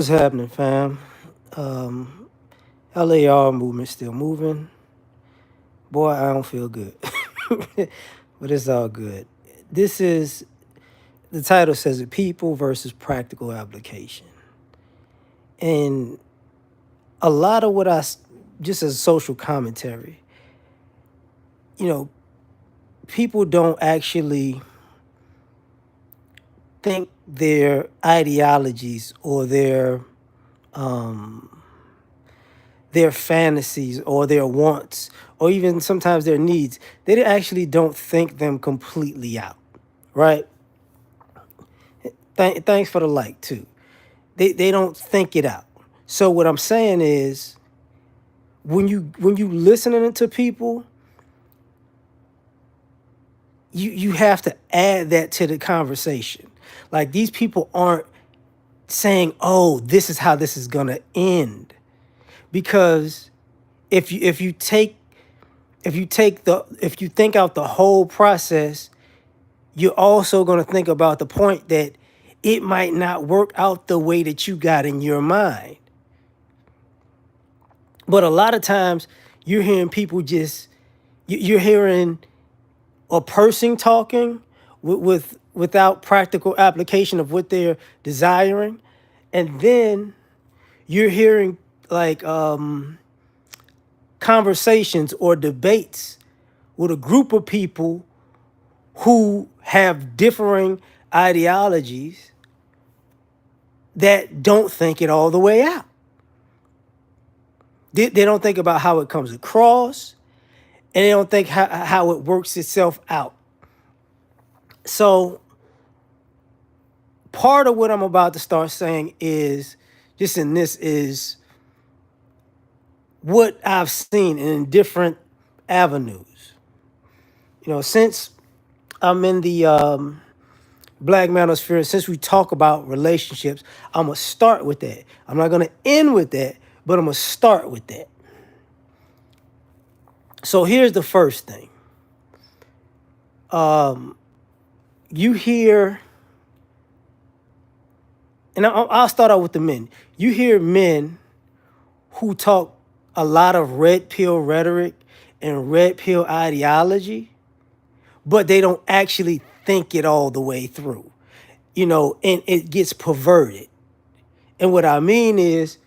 What's happening, fam? Um, L.A.R. movement still moving. Boy, I don't feel good, but it's all good. This is the title says it: people versus practical application, and a lot of just as social commentary, you know, people don't actually think their ideologies or um, their fantasies or their wants or even sometimes their needs, actually don't think them completely out, right? Thanks for the like too. They don't think it out. So what I'm saying is when you listening to people, you have to add that to the conversation. Like these people aren't saying, "Oh, this is how this is gonna end," because if you think out the whole process, you're also going to think about the point that it might not work out the way that you got in your mind. But a lot of times you're hearing people you're hearing a person talking without practical application of what they're desiring. And then you're hearing like conversations or debates with a group of people who have differing ideologies that don't think it all the way out. They don't think about how it comes across, and they don't think how it works itself out. So, part of what I'm about to start saying is just in this is what I've seen in different avenues. Since I'm in the Black manosphere, since we talk about relationships, I'm going to start with that. I'm not going to end with that, but I'm going to start with that. So here's the first thing. You hear, and I'll start out with the men. You hear men who talk a lot of red pill rhetoric and red pill ideology, but they don't actually think it all the way through, and it gets perverted. And what I mean is,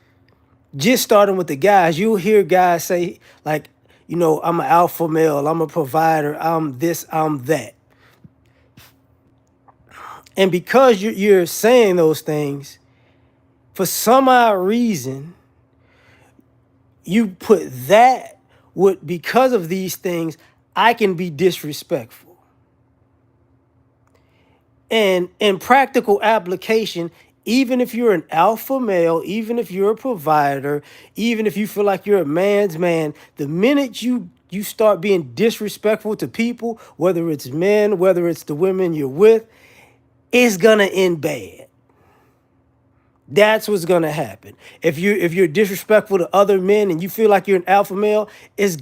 just starting with the guys, you'll hear guys say, like, I'm an alpha male, I'm a provider, I'm this, I'm that. And because you're saying those things, for some odd reason, you put that with because of these things, I can be disrespectful. And in practical application, even if you're an alpha male, even if you're a provider, even if you feel like you're a man's man, the minute you start being disrespectful to people, whether it's men, whether it's the women you're with, it's gonna end bad. That's what's gonna happen. If you're disrespectful to other men and you feel like you're an alpha male, is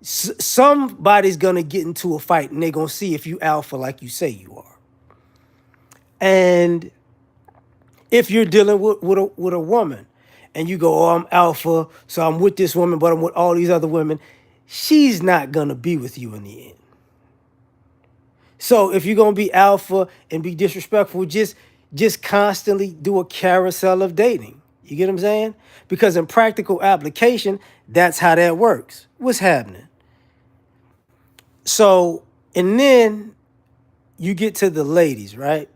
somebody's gonna get into a fight and they're gonna see if you alpha like you say you are. And if you're dealing with a woman and you go, "Oh, I'm alpha, so I'm with this woman, but I'm with all these other women," she's not gonna be with you in the end. So if you're gonna be alpha and be disrespectful, just constantly do a carousel of dating. You get what I'm saying? Because in practical application, that's how that works. What's happening? So, and then you get to the ladies, right?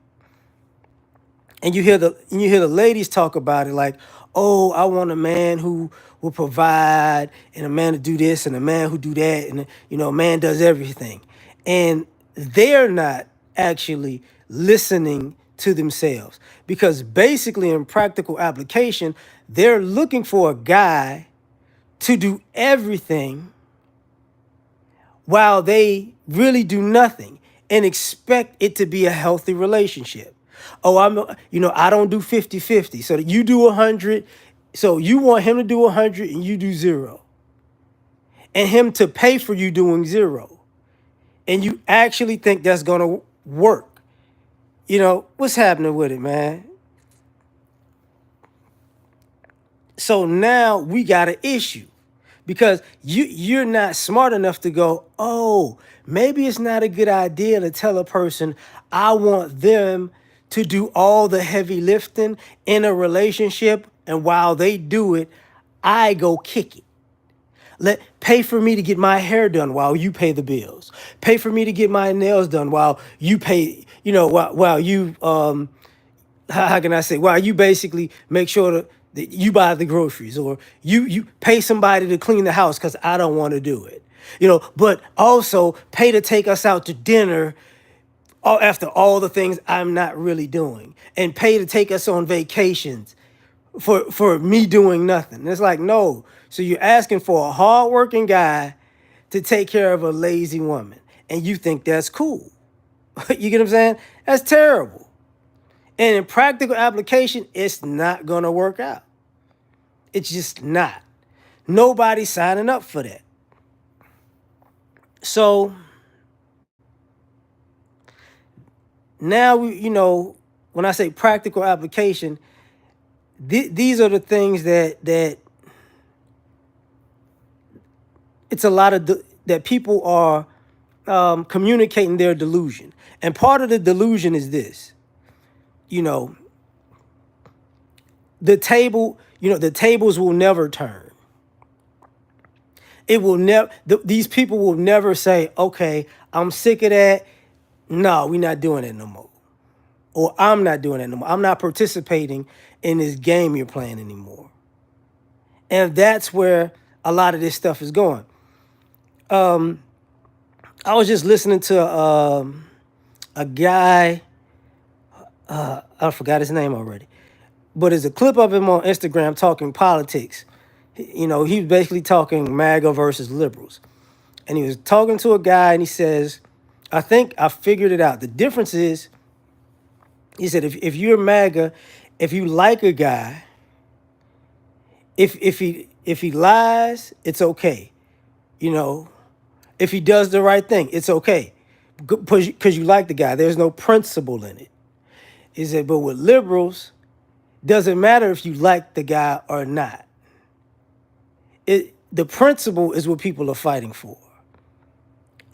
And you hear the ladies talk about it like, "Oh, I want a man who will provide, and a man to do this, and a man who do that, and a man does everything," and they're not actually listening to themselves because basically in practical application, they're looking for a guy to do everything while they really do nothing and expect it to be a healthy relationship. Oh, I don't do 50-50. So that you do 100. So you want him to do 100 and you do 0. And him to pay for you doing 0. And you actually think that's going to work. What's happening with it, man? So now we got an issue because you're not smart enough to go, oh, maybe it's not a good idea to tell a person I want them to do all the heavy lifting in a relationship, and while they do it, I go kick it. Let pay for me to get my hair done while you pay the bills. Pay for me to get my nails done while you pay, while you how can I say, while you basically make sure that you buy the groceries, or you pay somebody to clean the house because I don't want to do it. But also pay to take us out to dinner after all the things I'm not really doing, and pay to take us on vacations for me doing nothing. And it's like, no. So you're asking for a hardworking guy to take care of a lazy woman, and you think that's cool. You get what I'm saying? That's terrible. And in practical application, it's not gonna work out. It's just not. Nobody's signing up for that. So now when I say practical application, these are the things that it's a lot of that people are communicating their delusion. And part of the delusion is this. You know, the tables will never turn. It will never. These people will never say, "Okay, I'm sick of that. No, we're not doing it no more," or "I'm not doing it no more. I'm not participating in this game you're playing anymore." And that's where a lot of this stuff is going. I was just listening to a guy. I forgot his name already, but it's a clip of him on Instagram talking politics. He was basically talking MAGA versus liberals. And he was talking to a guy, and he says, I think I figured it out. The difference is, he said, if you're MAGA, if you like a guy, if he lies, it's okay. If he does the right thing, it's okay. Because you like the guy. There's no principle in it. He said, but with liberals, doesn't matter if you like the guy or not. The principle is what people are fighting for.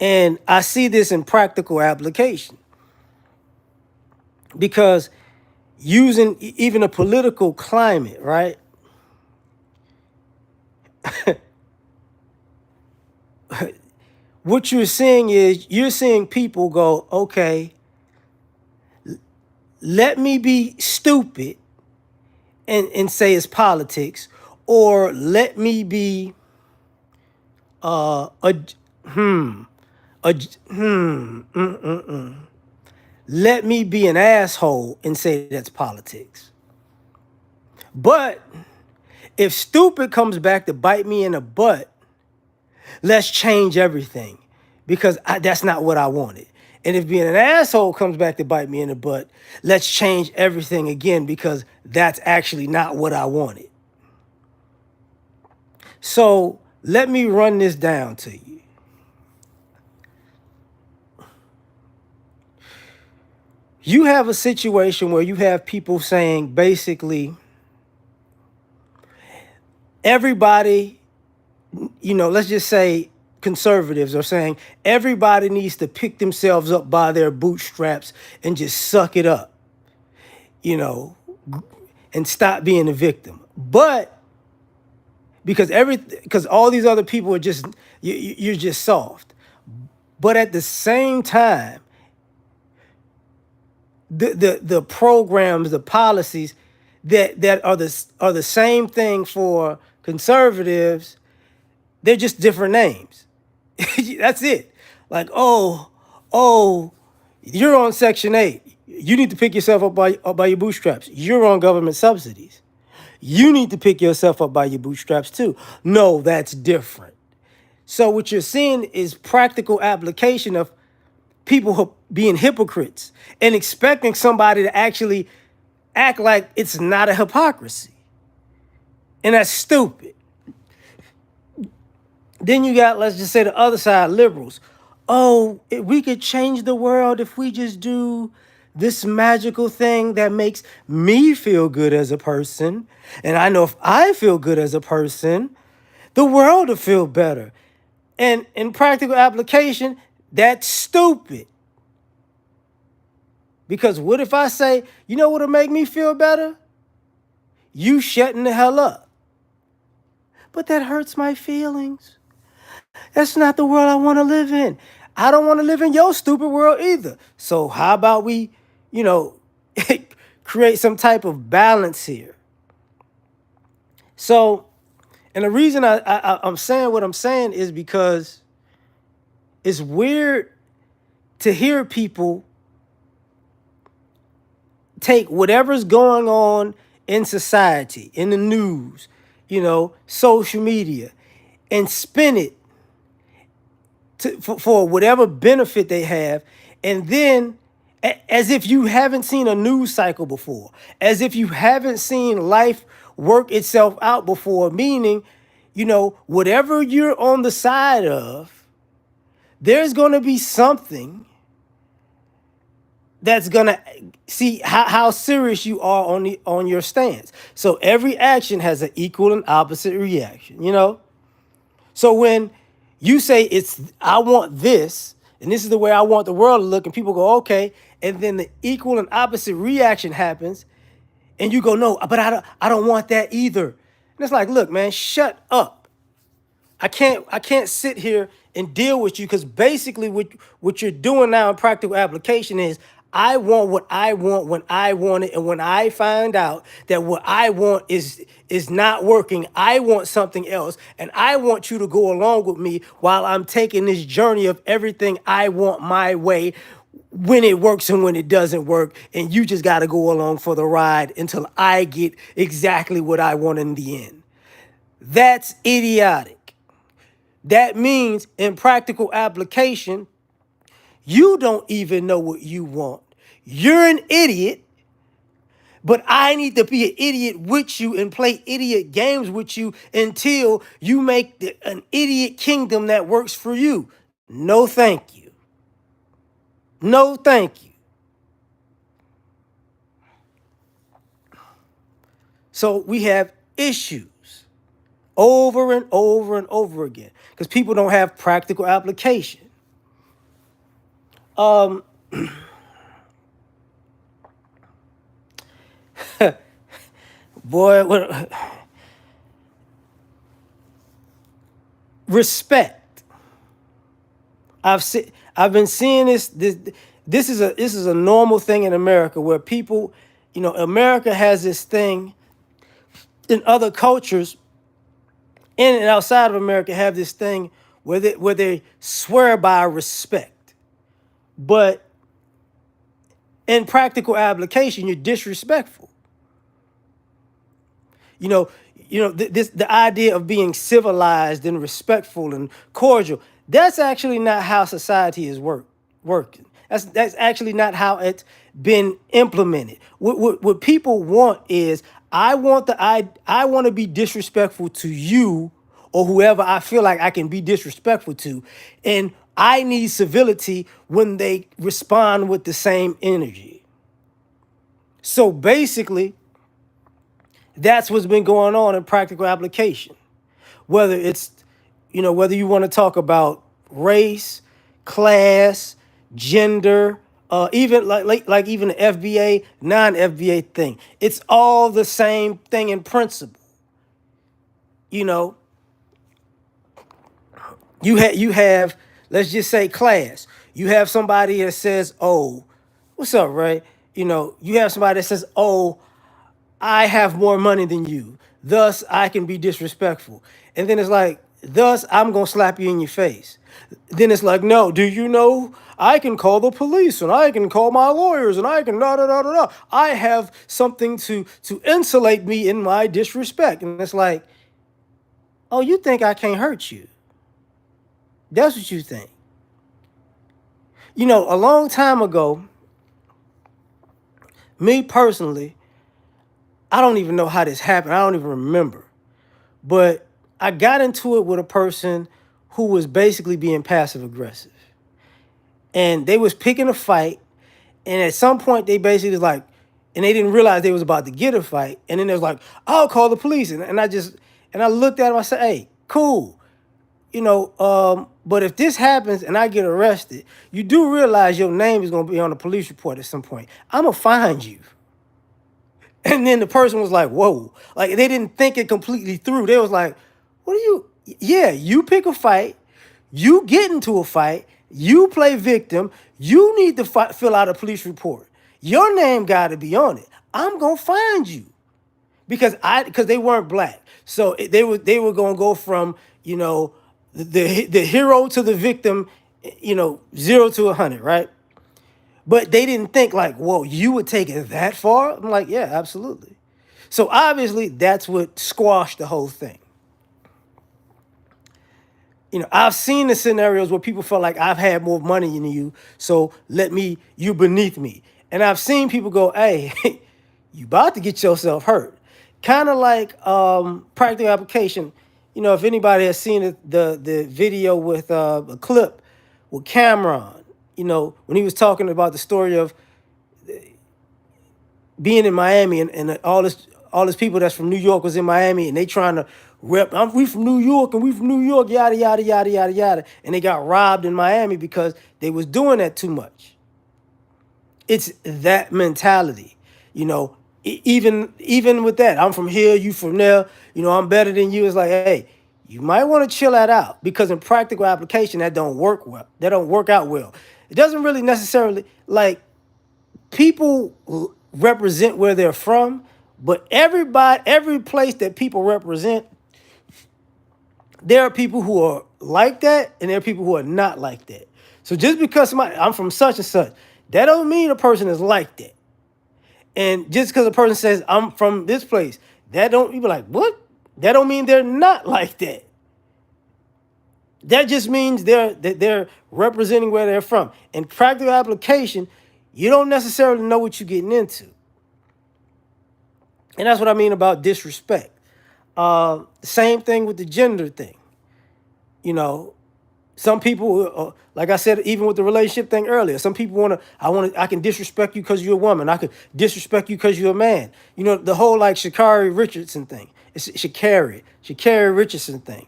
And I see this in practical application. Because using even a political climate, right? What you're seeing is you're seeing people go, okay, let me be stupid and say it's politics, or let me be a let me be an asshole and say that's politics. But if stupid comes back to bite me in the butt, let's change everything, because that's not what I wanted. And if being an asshole comes back to bite me in the butt, let's change everything again, because that's actually not what I wanted. So let me run this down to you. You have a situation where you have people saying basically everybody, let's just say conservatives are saying everybody needs to pick themselves up by their bootstraps and just suck it up, and stop being a victim. But because all these other people are just, you're just soft. But at the same time, the programs, the policies that are the same thing for conservatives, they're just different names. That's it. Like, oh, you're on Section 8. You need to pick yourself up by your bootstraps. You're on government subsidies. You need to pick yourself up by your bootstraps too. No, that's different. So what you're seeing is practical application of people being hypocrites and expecting somebody to actually act like it's not a hypocrisy. And that's stupid. Then you got, let's just say, the other side, liberals. Oh, we could change the world if we just do this magical thing that makes me feel good as a person. And I know if I feel good as a person, the world will feel better. And in practical application, that's stupid. Because what if I say, you know what'll make me feel better? You shutting the hell up. But that hurts my feelings. That's not the world I want to live in. I don't want to live in your stupid world either. So how about we, you know, create some type of balance here? So, and the reason I'm saying what I'm saying is because it's weird to hear people take whatever's going on in society, in the news, social media, and spin it for whatever benefit they have, and then as if you haven't seen a news cycle before, as if you haven't seen life work itself out before, meaning, whatever you're on the side of, there's going to be something that's going to see how serious you are on your stance. So every action has an equal and opposite reaction. So when you say I want this, and this is the way I want the world to look, and people go, okay, and then the equal and opposite reaction happens, and you go, no, but I don't want that either. And it's like, look, man, shut up. I can't sit here and deal with you, because basically what you're doing now in practical application is, I want what I want when I want it, and when I find out that what I want is not working, I want something else, and I want you to go along with me while I'm taking this journey of everything I want my way, when it works and when it doesn't work, and you just got to go along for the ride until I get exactly what I want in the end. That's idiotic. That means in practical application, you don't even know what you want. You're an idiot, but I need to be an idiot with you and play idiot games with you until you make an idiot kingdom that works for you. No, thank you. No, thank you. So we have issues over and over and over again because people don't have practical application. Boy, respect. I've been seeing this. This is a normal thing in America where people, America has this thing. In other cultures, in and outside of America, have this thing where they swear by respect, but in practical application, you're disrespectful. You know, the idea of being civilized and respectful and cordial. That's actually not how society is working. That's actually not how it's been implemented. What people want is, I want to be disrespectful to you or whoever I feel like I can be disrespectful to, and I need civility when they respond with the same energy. So basically, that's what's been going on in practical application. Whether it's, whether you want to talk about race, class, gender, even like even the FBA, non-FBA thing. It's all the same thing in principle. You know, you have, let's just say, class. You have somebody that says, "Oh, what's up, Ray?" You have somebody that says, "Oh, I have more money than you. Thus, I can be disrespectful." And then it's like, thus, I'm going to slap you in your face. Then it's like, no, do you know I can call the police and I can call my lawyers and I can da da da da da. I have something to insulate me in my disrespect. And it's like, oh, you think I can't hurt you? That's what you think. A long time ago, me personally, I don't even know how this happened. I don't even remember. But I got into it with a person who was basically being passive aggressive. And they was picking a fight, And at some point, they basically was like, and they didn't realize they was about to get a fight. And then they was like, I'll call the police. And I looked at him, I said, hey, cool. But if this happens and I get arrested, you do realize your name is going to be on a police report at some point. I'm going to find you. And then the person was like, whoa. Like, they didn't think it completely through. They was like, what are you? Yeah, you pick a fight. You get into a fight. You play victim. You need to fill out a police report. Your name got to be on it. I'm going to find you. Because they weren't black. So they were going to go from, the hero to the victim, 0 to 100, right? But they didn't think like, whoa, you would take it that far? I'm like, yeah, absolutely. So obviously that's what squashed the whole thing. I've seen the scenarios where people felt like I've had more money than you, so you beneath me. And I've seen people go, hey, you about to get yourself hurt. Kind of like practical application. If anybody has seen the video with a clip with Cameron, when he was talking about the story of being in Miami and all this people that's from New York was in Miami and they trying to rep. We from New York and we from New York, yada yada yada yada yada, and they got robbed in Miami because they was doing that too much. It's that mentality, even with that. I'm from here, you from there. I'm better than you. It's like, hey, you might want to chill that out because in practical application that don't work well. That don't work out well. It doesn't really necessarily like people represent where they're from, but every place that people represent, there are people who are like that and there are people who are not like that. So just because I'm from such and such, that don't mean a person is like that. And just because a person says I'm from this place, that don't, you be like, what? That don't mean they're not like that. That just means they're representing where they're from. In practical application, you don't necessarily know what you're getting into. And that's what I mean about disrespect. Same thing with the gender thing. Some people, like I said, even with the relationship thing earlier, some people I can disrespect you because you're a woman. I could disrespect you because you're a man. The whole like Sha'Carri Richardson thing. It's Sha'Carri Richardson thing.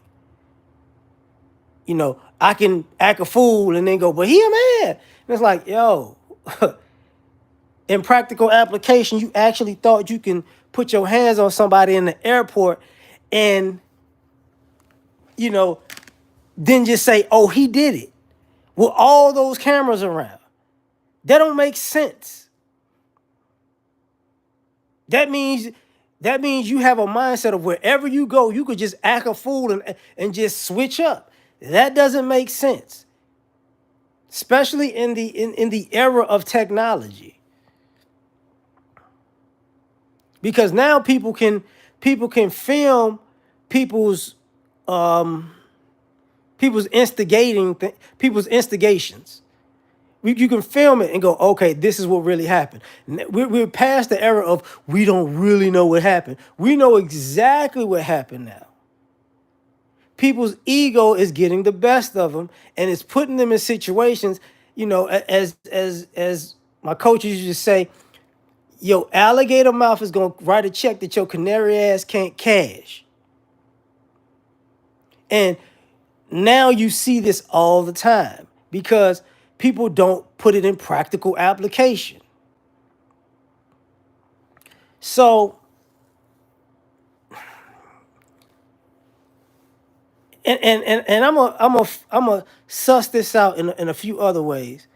I can act a fool and then go, but he a man. And it's like, yo, in practical application, you actually thought you can put your hands on somebody in the airport and, then just say, oh, he did it with all those cameras around. That don't make sense. That means you have a mindset of wherever you go, you could just act a fool and just switch up. That doesn't make sense. Especially in the era of technology. Because now people can film people's instigations. You can film it and go, okay, this is what really happened. We're past the era of we don't really know what happened. We know exactly what happened now. People's ego is getting the best of them, and it's putting them in situations, as my coaches used to say, your alligator mouth is going to write a check that your canary ass can't cash. And now you see this all the time because people don't put it in practical application. So, and I'm a suss this out in a few other ways.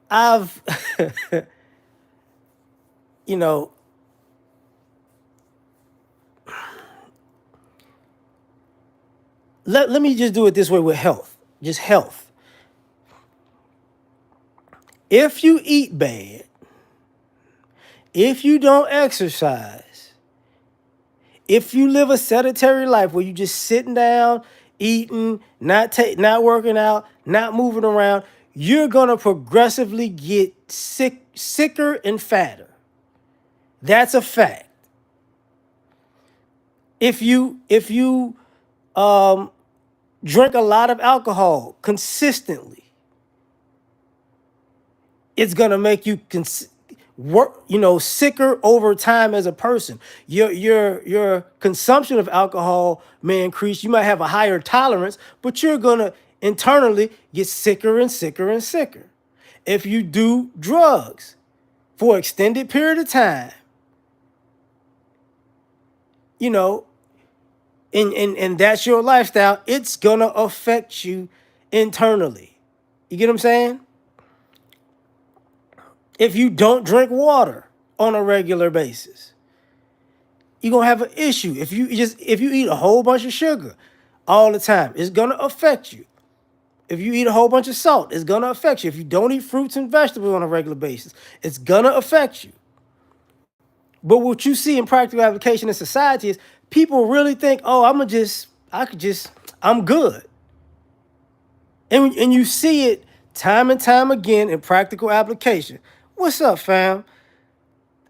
I've, let me just do it this way with health, just health. If you eat bad, if you don't exercise, if you live a sedentary life where you just sitting down, eating, not working out, not moving around, you're gonna progressively get sicker and fatter. That's a fact. If you drink a lot of alcohol consistently, it's gonna make you work, sicker over time as a person. Your consumption of alcohol may increase. You might have a higher tolerance, but you're gonna internally get sicker and sicker and sicker. If you do drugs for an extended period of time, you know, and that's your lifestyle, it's gonna affect you internally. You get what I'm saying? If you don't drink water on a regular basis, you're gonna have an issue. If you eat a whole bunch of sugar all the time, it's gonna affect you. If you eat a whole bunch of salt, it's gonna affect you. If you don't eat fruits and vegetables on a regular basis, it's gonna affect you. But what you see in practical application in society is people really think, oh, I'm good. And you see it time and time again in practical application. What's up, fam?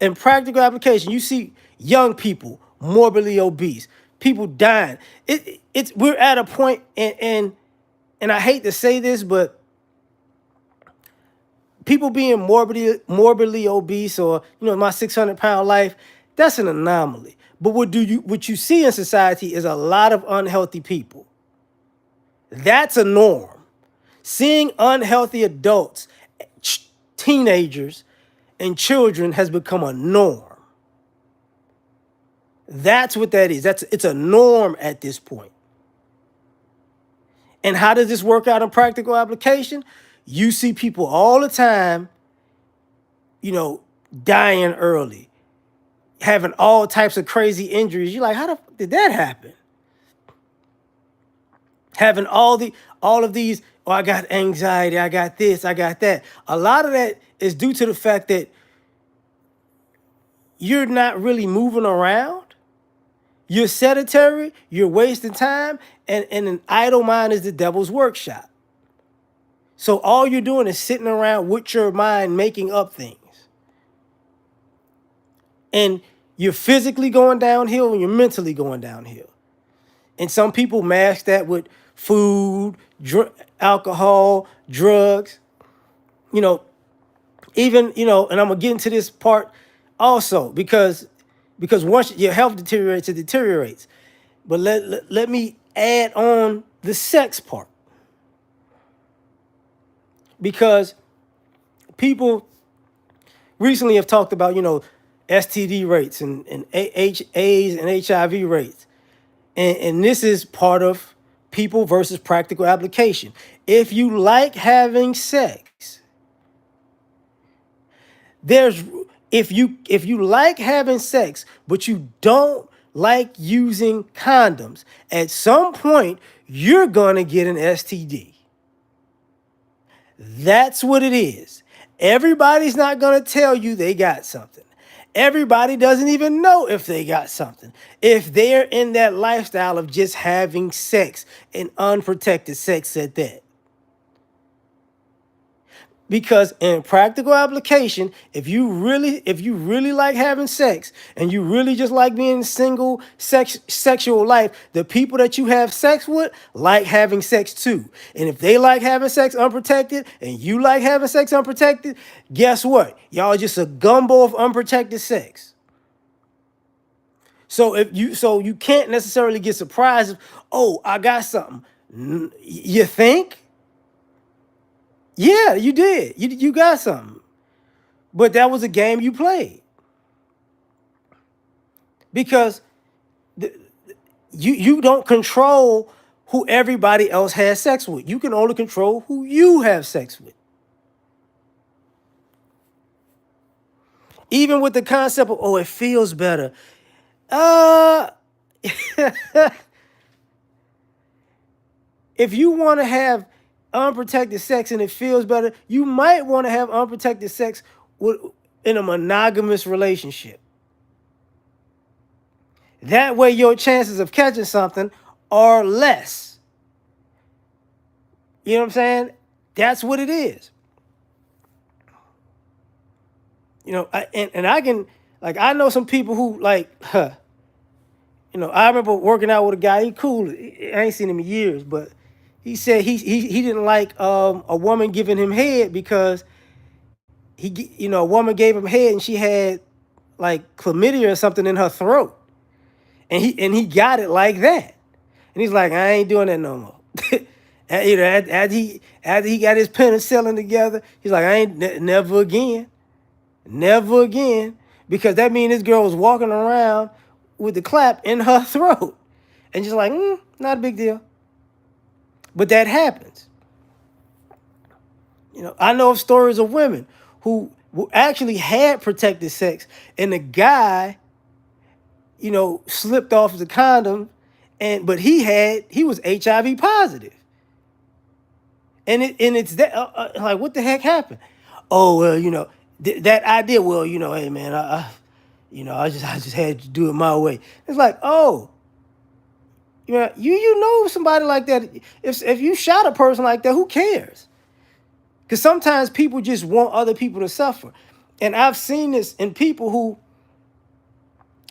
In practical application, you see young people morbidly obese, people dying. We're at a point, and I hate to say this, but people being morbidly obese, or my 600-pound life, that's an anomaly. But what you see in society is a lot of unhealthy people. That's a norm. Seeing unhealthy adults, teenagers, and children has become a norm. That's what that is. It's a norm at this point. And how does this work out in practical application? You see people all the time, dying early, having all types of crazy injuries. You're like, how the fuck did that happen? Having all of these, oh, I got anxiety, I got this, I got that. A lot of that is due to the fact that you're not really moving around. You're sedentary, you're wasting time, and an idle mind is the devil's workshop. So all you're doing is sitting around with your mind making up things. And you're physically going downhill and you're mentally going downhill. And some people mask that with food, alcohol, drugs, you know, even, and I'm gonna get into this part also because once your health deteriorates, it deteriorates. But let me add on the sex part. Because people recently have talked about, STD rates and AIDS and HIV rates. And this is part of people versus practical application. If you like having sex, there's if you like having sex, but you don't like using condoms, at some point you're gonna get an STD. That's what it is. Everybody's not gonna tell you they got something. Everybody doesn't even know if they got something. If they're in that lifestyle of just having sex and unprotected sex at that. Because in practical application, if you really like having sex and you really just like being single sexual life, the people that you have sex with like having sex too. And if they like having sex unprotected and you like having sex unprotected, guess what? Y'all just a gumbo of unprotected sex. So you can't necessarily get surprised if, oh, I got something. You think? Yeah, you did. You got something. But that was a game you played. Because you don't control who everybody else has sex with. You can only control who you have sex with. Even with the concept of, oh, it feels better. Uh if you want to have unprotected sex and it feels better, you might want to have unprotected sex in a monogamous relationship. That way your chances of catching something are less. You know what I'm saying? That's what it is. And I can, like, I know some people who, like, I remember working out with a guy. He cool. I ain't seen him in years, but he said he didn't like a woman giving him head because a woman gave him head and she had like chlamydia or something in her throat, and he got it like that, and he's like, I ain't doing that no more. And, after he got his penicillin together, he's like, I ain't never again, never again, because that means this girl was walking around with the clap in her throat, and just like, not a big deal. But that happens. I know of stories of women who actually had protected sex, and the guy, slipped off the condom, but he was HIV positive, and it's that like, what the heck happened? Oh well, that idea. Well, hey man, I just had to do it my way. It's like, oh, you know somebody like that. If you shot a person like that, who cares? Because sometimes people just want other people to suffer. And I've seen this in people who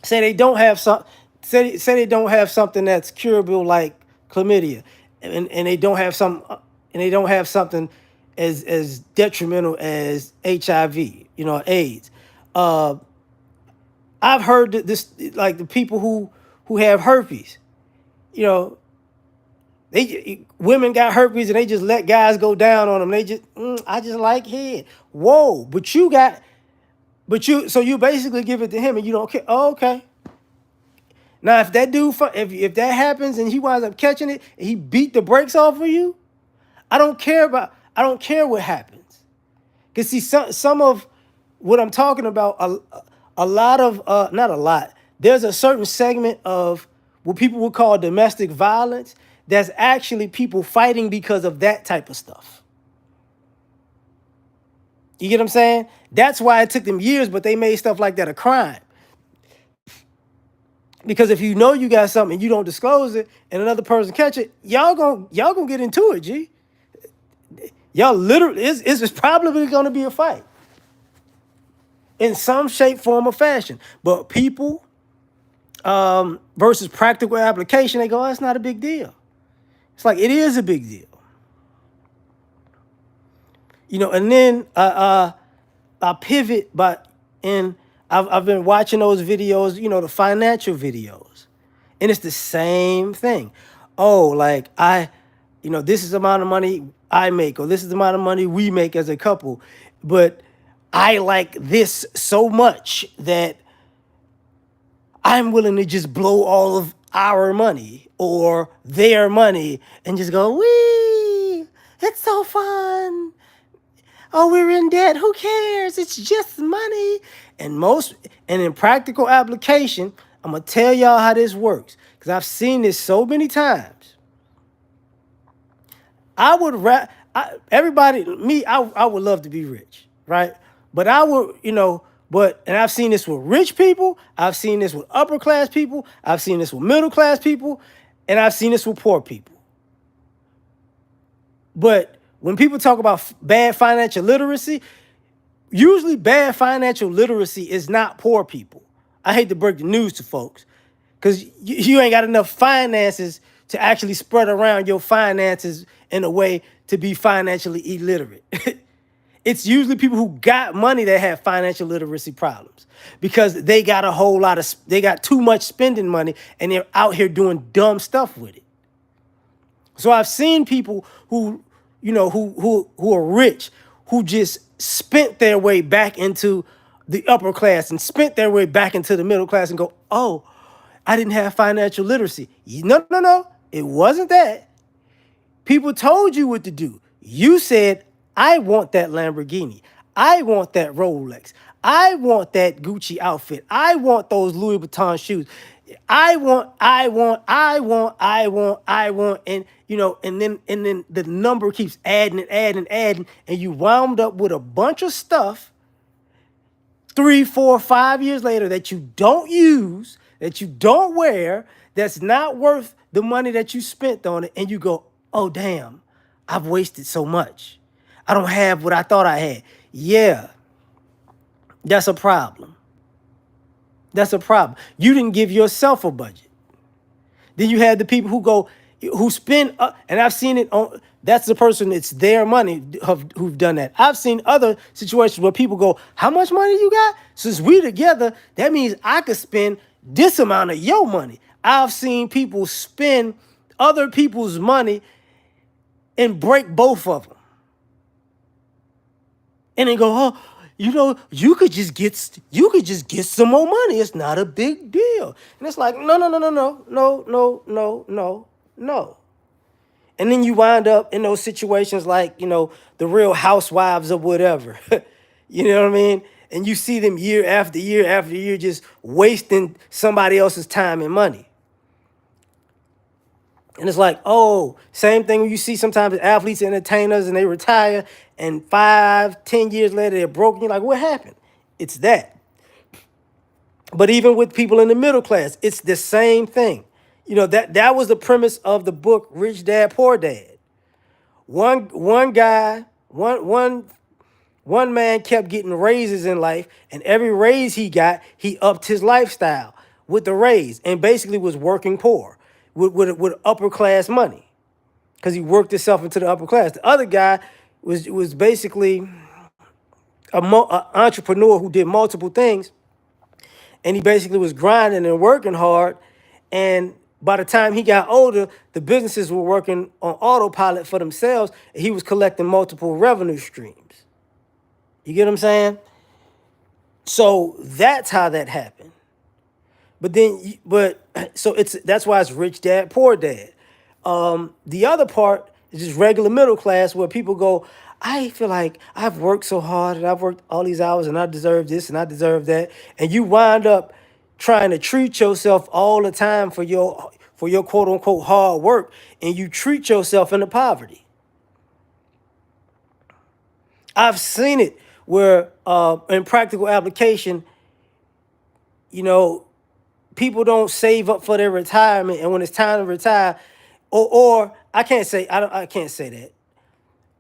say they don't have say they don't have something that's curable like chlamydia, and they don't have something as detrimental as HIV, AIDS. Uh, I've heard that this, like, the people who have herpes, you know, women got herpes and they just let guys go down on them. They just, I just like head. Whoa, so you basically give it to him and you don't care. Oh, okay. Now, if that dude, if that happens and he winds up catching it and he beat the brakes off of you, I don't care what happens. Because see, some of what I'm talking about, a lot of, not a lot, there's a certain segment of what people would call domestic violence that's actually people fighting because of that type of stuff. You get what I'm saying? That's why it took them years, but they made stuff like that a crime. Because if you know you got something and you don't disclose it and another person catch it, y'all gonna get into it, G. Y'all literally, it's probably gonna be a fight in some shape, form, or fashion. But people versus practical application, they go, oh, it's not a big deal. It's like, it is a big deal. And then I pivot, and I've been watching those videos, the financial videos, and it's the same thing. Oh, like, this is the amount of money I make, or this is the amount of money we make as a couple, but I like this so much that I'm willing to just blow all of our money or their money and just go, wee, it's so fun. Oh, we're in debt. Who cares? It's just money. And in practical application, I'm going to tell y'all how this works, because I've seen this so many times. I would love to be rich, right? But I would, and I've seen this with rich people, I've seen this with upper class people, I've seen this with middle class people, and I've seen this with poor people. But when people talk about bad financial literacy, usually bad financial literacy is not poor people. I hate to break the news to folks, because you ain't got enough finances to actually spread around your finances in a way to be financially illiterate. It's usually people who got money that have financial literacy problems, because they got they got too much spending money and they're out here doing dumb stuff with it. So I've seen people who are rich, who just spent their way back into the upper class and spent their way back into the middle class and go, oh, I didn't have financial literacy. No. It wasn't that. People told you what to do. You said, I want that Lamborghini. I want that Rolex. I want that Gucci outfit. I want those Louis Vuitton shoes. I want, and then the number keeps adding, and you wound up with a bunch of stuff 3, 4, 5 years later that you don't use, that you don't wear, that's not worth the money that you spent on it, and you go, oh damn, I've wasted so much. I don't have what I thought I had. Yeah, that's a problem. That's a problem. You didn't give yourself a budget. Then you had the people who go, who spend, and I've seen it on. That's the person. It's their money who've done that. I've seen other situations where people go, "How much money you got? Since we together, that means I could spend this amount of your money." I've seen people spend other people's money and break both of them, and then go, "Oh, you could just get some more money. It's not a big deal." And it's like, no, no, no, no, no, no, no, no, no, no. And then you wind up in those situations like, the Real Housewives or whatever. You know what I mean? And you see them year after year after year just wasting somebody else's time and money. And it's like, oh, same thing when you see sometimes athletes, entertainers, and they retire, and 5, 10 years later they're broken. You're like, what happened? It's that. But even with people in the middle class, it's the same thing. That was the premise of the book Rich Dad Poor Dad. One guy, one man kept getting raises in life, and every raise he got, he upped his lifestyle with the raise, and basically was working poor with upper class money, because he worked himself into the upper class. The other guy was basically a entrepreneur who did multiple things, and he basically was grinding and working hard, and by the time he got older, the businesses were working on autopilot for themselves, and he was collecting multiple revenue streams. You get what I'm saying? So that's how that happened. So that's why it's Rich Dad Poor Dad. The other part is just regular middle class, where people go, I feel like I've worked so hard and I've worked all these hours and I deserve this and I deserve that, and you wind up trying to treat yourself all the time for your quote unquote hard work, and you treat yourself into poverty. I've seen it where in practical application, you know, people don't save up for their retirement, and when it's time to retire, or I can't say that.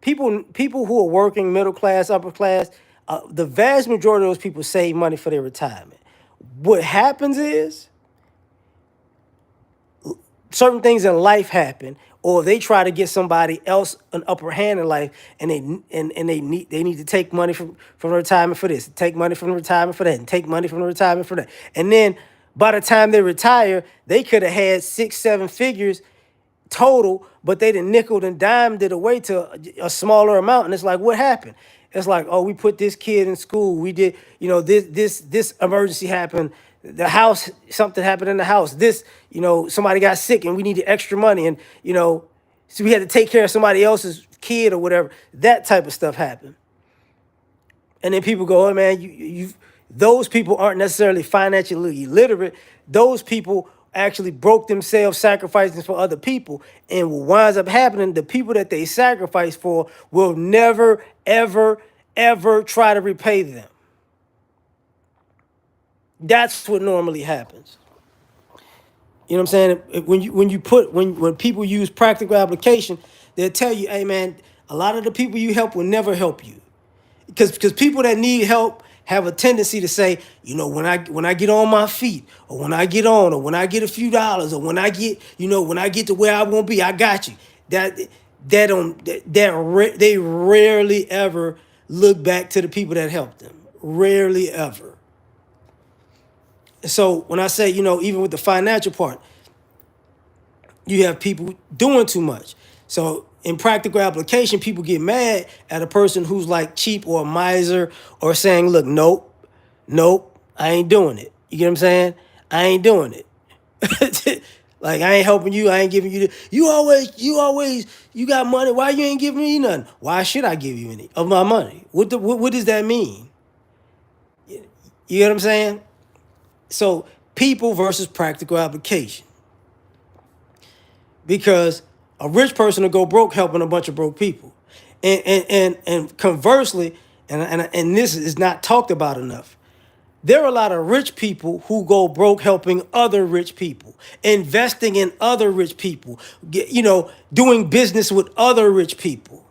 People who are working middle class, upper class, the vast majority of those people save money for their retirement. What happens is certain things in life happen, or they try to get somebody else an upper hand in life, and they need to take money from retirement for this, take money from the retirement for that, and take money from the retirement for that. And then by the time they retire, they could have had 6, 7 figures total, but they done nickel and dimed it away to a smaller amount. And it's like, what happened? It's like, oh, we put this kid in school. We did, this emergency happened. The house, something happened in the house. This, somebody got sick and we needed extra money. And, so we had to take care of somebody else's kid or whatever. That type of stuff happened. And then people go, oh man, those people aren't necessarily financially illiterate. Those people actually broke themselves sacrificing for other people. And what winds up happening, the people that they sacrifice for will never, ever, ever try to repay them. That's what normally happens. You know what I'm saying? When people use practical application, they'll tell you, hey man, a lot of the people you help will never help you. Because people that need help have a tendency to say, when I get on my feet, or when I get on, or when I get a few dollars, or when I get to where I want to be, I got you. They rarely ever look back to the people that helped them. Rarely ever. So when I say, even with the financial part, you have people doing too much. So in practical application, people get mad at a person who's like cheap or a miser, or saying, look, nope, I ain't doing it. You get what I'm saying? I ain't doing it. Like, I ain't helping you. I ain't giving you you got money. Why you ain't giving me nothing? Why should I give you any of my money? What does that mean? You get what I'm saying? So people versus practical application. Because a rich person will go broke helping a bunch of broke people. And conversely, and this is not talked about enough, there are a lot of rich people who go broke helping other rich people, investing in other rich people, doing business with other rich people.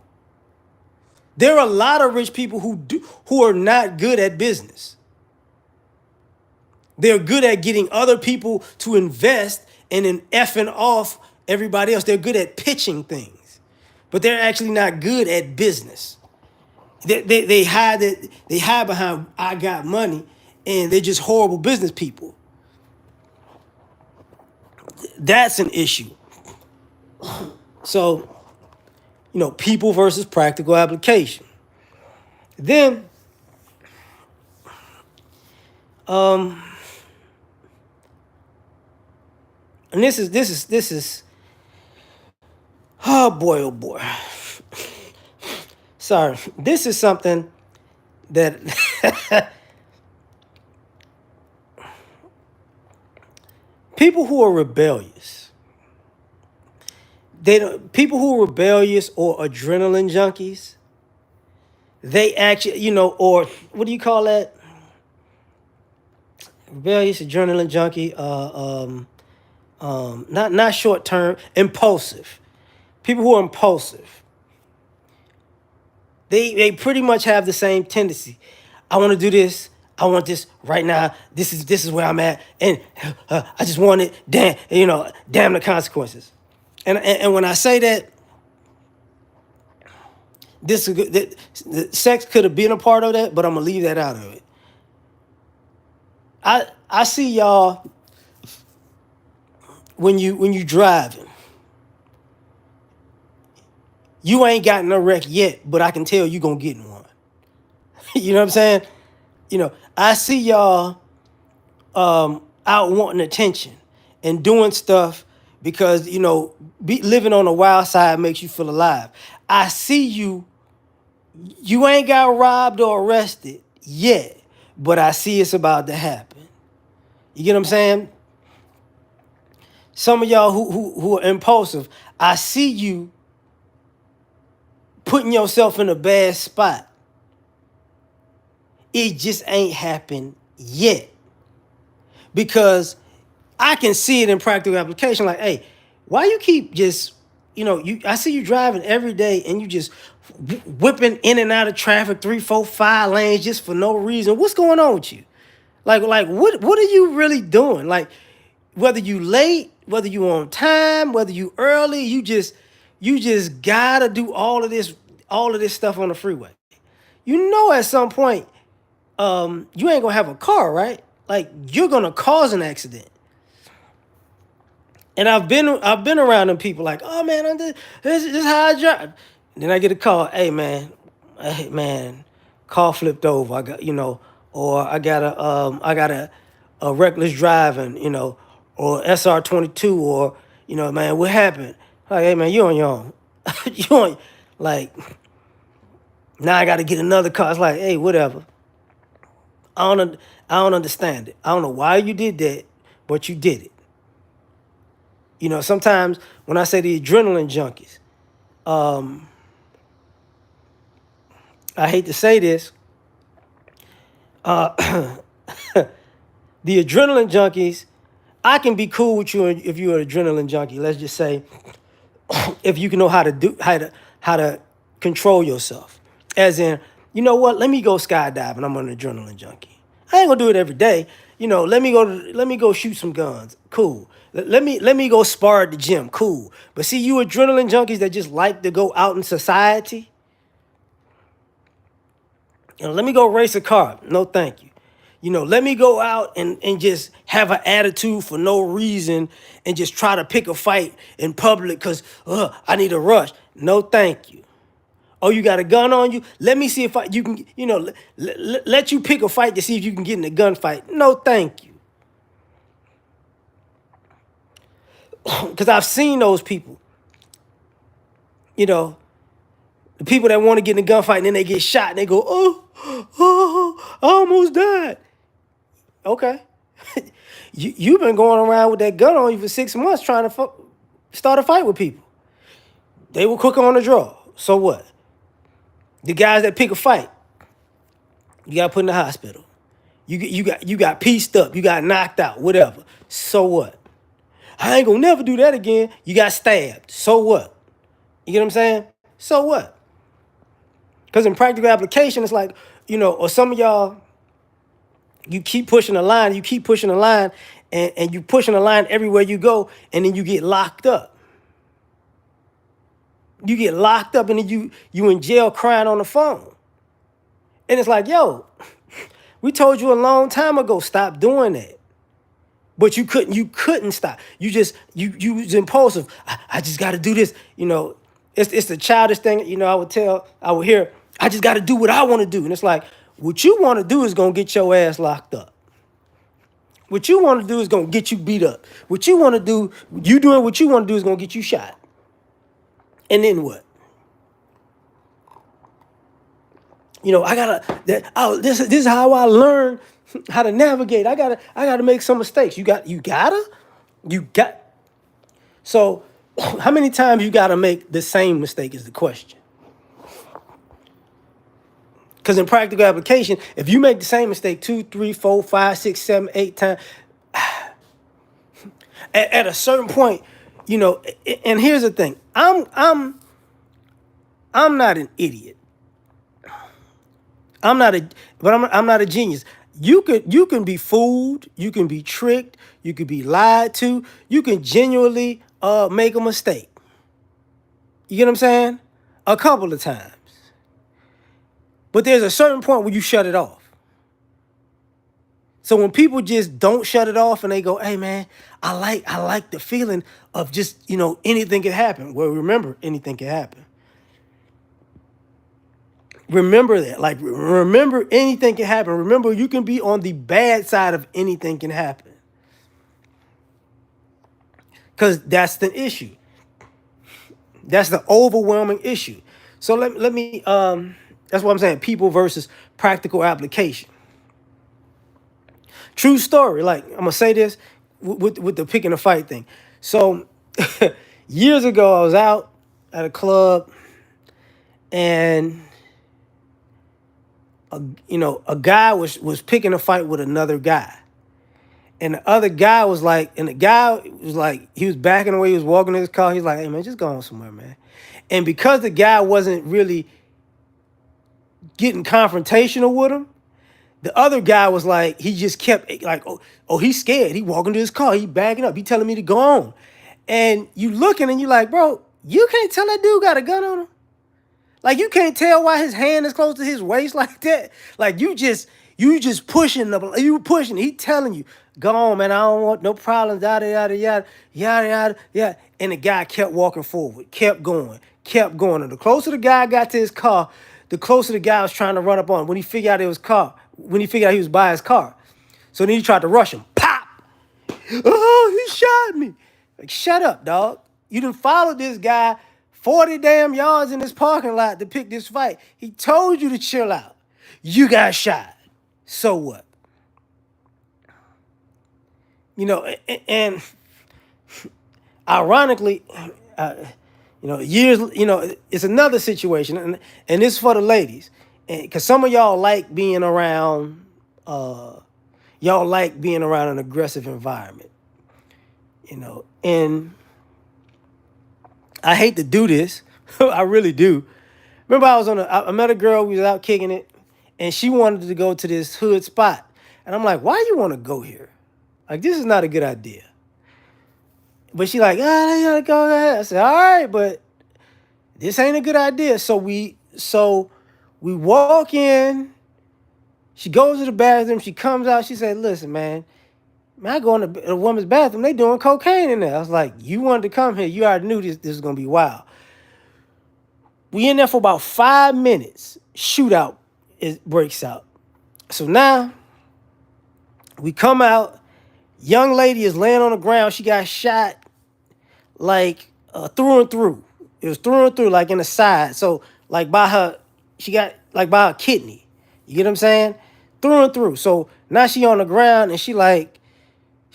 There are a lot of rich people who are not good at business. They're good at getting other people to invest and then effing off Everybody else, they're good at pitching things, but they're actually not good at business. They hide it. They hide behind I got money, and they're just horrible business people. That's an issue. So, people versus practical application. Then, and this is oh boy, oh boy. Sorry, this is something that people who are rebellious, people who are rebellious or adrenaline junkies, they actually, or what do you call that? Rebellious adrenaline junkie, not short term, impulsive. People who are impulsive, they pretty much have the same tendency. I want to do this. I want this right now. This is where I'm at, and I just want it. Damn the consequences. And when I say that, this is good. Sex could have been a part of that, but I'm gonna leave that out of it. I see y'all when you driving. You ain't gotten a wreck yet, but I can tell you gonna get in one. You know what I'm saying? I see y'all out wanting attention and doing stuff because living on the wild side makes you feel alive. I see you. You ain't got robbed or arrested yet, but I see it's about to happen. You get what I'm saying? Some of y'all who are impulsive, I see you putting yourself in a bad spot. It just ain't happened yet. Because I can see it in practical application. Like, hey, why you keep just, I see you driving every day and you just whipping in and out of traffic, 3, 4, 5 lanes just for no reason. What's going on with you? Like what are you really doing? Like, whether you late, whether you on time, whether you early, you just gotta do all of this stuff on the freeway. At some point, you ain't gonna have a car, right? Like, you're gonna cause an accident. And I've been around them people like, oh man, this is how I drive. And then I get a call, hey man, car flipped over. I got or I got a reckless driving, or SR22, or man, what happened? Like, hey man, you on your own. You on, like, now I got to get another car. It's like, hey, whatever. I don't understand it. I don't know why you did that, but you did it. Sometimes when I say the adrenaline junkies, I hate to say this, the adrenaline junkies, I can be cool with you if you're an adrenaline junkie. Let's just say, if you can know how to control yourself. As in, you know what? Let me go skydiving. I'm an adrenaline junkie. I ain't gonna do it every day. Let me go shoot some guns. Cool. Let me go spar at the gym. Cool. But see, you adrenaline junkies that just like to go out in society. Let me go race a car. No, thank you. Let me go out and just have an attitude for no reason and just try to pick a fight in public because I need a rush. No, thank you. Oh, you got a gun on you? Let me see if you can, let you pick a fight to see if you can get in a gunfight. No, thank you. Because I've seen those people. The people that want to get in a gunfight and then they get shot and they go, oh, I almost died. Okay. You've been going around with that gun on you for 6 months trying to start a fight with people. They were quicker on the draw. So what? The guys that pick a fight, you got put in the hospital. You got pieced up. You got knocked out. Whatever. So what? I ain't gonna never do that again. You got stabbed. So what? You get what I'm saying? So what? Because in practical application, it's like, or some of y'all, you keep pushing the line, and you pushing the line everywhere you go, and then you get locked up. You get locked up and then you in jail crying on the phone. And it's like, yo, we told you a long time ago, stop doing that. But you couldn't stop. You was impulsive. I just gotta do this. It's the childish thing, I would hear, I just gotta do what I want to do. And it's like, what you want to do is gonna get your ass locked up. What you want to do is gonna get you beat up. What you want to do, you doing what you want to do is gonna get you shot. And then what? I gotta this is how I learn how to navigate. I gotta make some mistakes. You got so how many times you gotta make the same mistake is the question. Because in practical application, if you make the same mistake 2, 3, 4, 5, 6, 7, 8 times, at a certain point, and here's the thing. I'm not an idiot. I'm not a genius. You can be fooled, you can be tricked, you can be lied to, you can genuinely make a mistake. You get what I'm saying? A couple of times. But there's a certain point where you shut it off. So when people just don't shut it off and they go, "Hey man, I like the feeling of just, anything can happen." Well, remember, anything can happen. Remember that. Like, remember, anything can happen. Remember, you can be on the bad side of anything can happen. Because that's the issue. That's the overwhelming issue. So let me that's what I'm saying, people versus practical application. True story. Like, I'm gonna say this with the pick and the fight thing. So years ago, I was out at a club and a guy was picking a fight with another guy. And the other guy was like, he was backing away, he was walking to his car. He's like, "Hey man, just go on somewhere, man." And because the guy wasn't really getting confrontational with him, the other guy was like, he just kept like, oh, he's scared. He walking to his car, he backing up, he telling me to go on. And you looking and you like, bro, you can't tell that dude got a gun on him. Like, you can't tell why his hand is close to his waist like that. Like, you just pushing you pushing. He telling you, "Go on, man. I don't want no problems." Yada yada yada yada yada yada. And the guy kept walking forward, kept going, kept going. And the closer the guy got to his car, the closer the guy was trying to run up on him. When he figured out he was by his car, so then he tried to rush him. Pop! Oh, he shot me. Like, shut up, dog. You done followed this guy 40 damn yards in this parking lot to pick this fight. He told you to chill out. You got shot. So what? And ironically, it's another situation, and this is for the ladies, because some of y'all like being around, an aggressive environment, and I hate to do this, I really do. Remember, I met a girl, we was out kicking it, and she wanted to go to this hood spot, and I'm like, "Why you want to go here? Like, this is not a good idea." But she like, "Ah, you gotta go ahead." I said, "All right, but this ain't a good idea." So we walk in. She goes to the bathroom. She comes out. She said, "Listen, man, I go in the woman's bathroom. They doing cocaine in there." I was like, "You wanted to come here. You already knew this was gonna be wild." We in there for about 5 minutes. Shootout breaks out. So now we come out. Young lady is laying on the ground. She got shot like through and through. It was through and through, like in the side. So like she got like by her kidney. You get what I'm saying? Through and through. So now she on the ground and she like,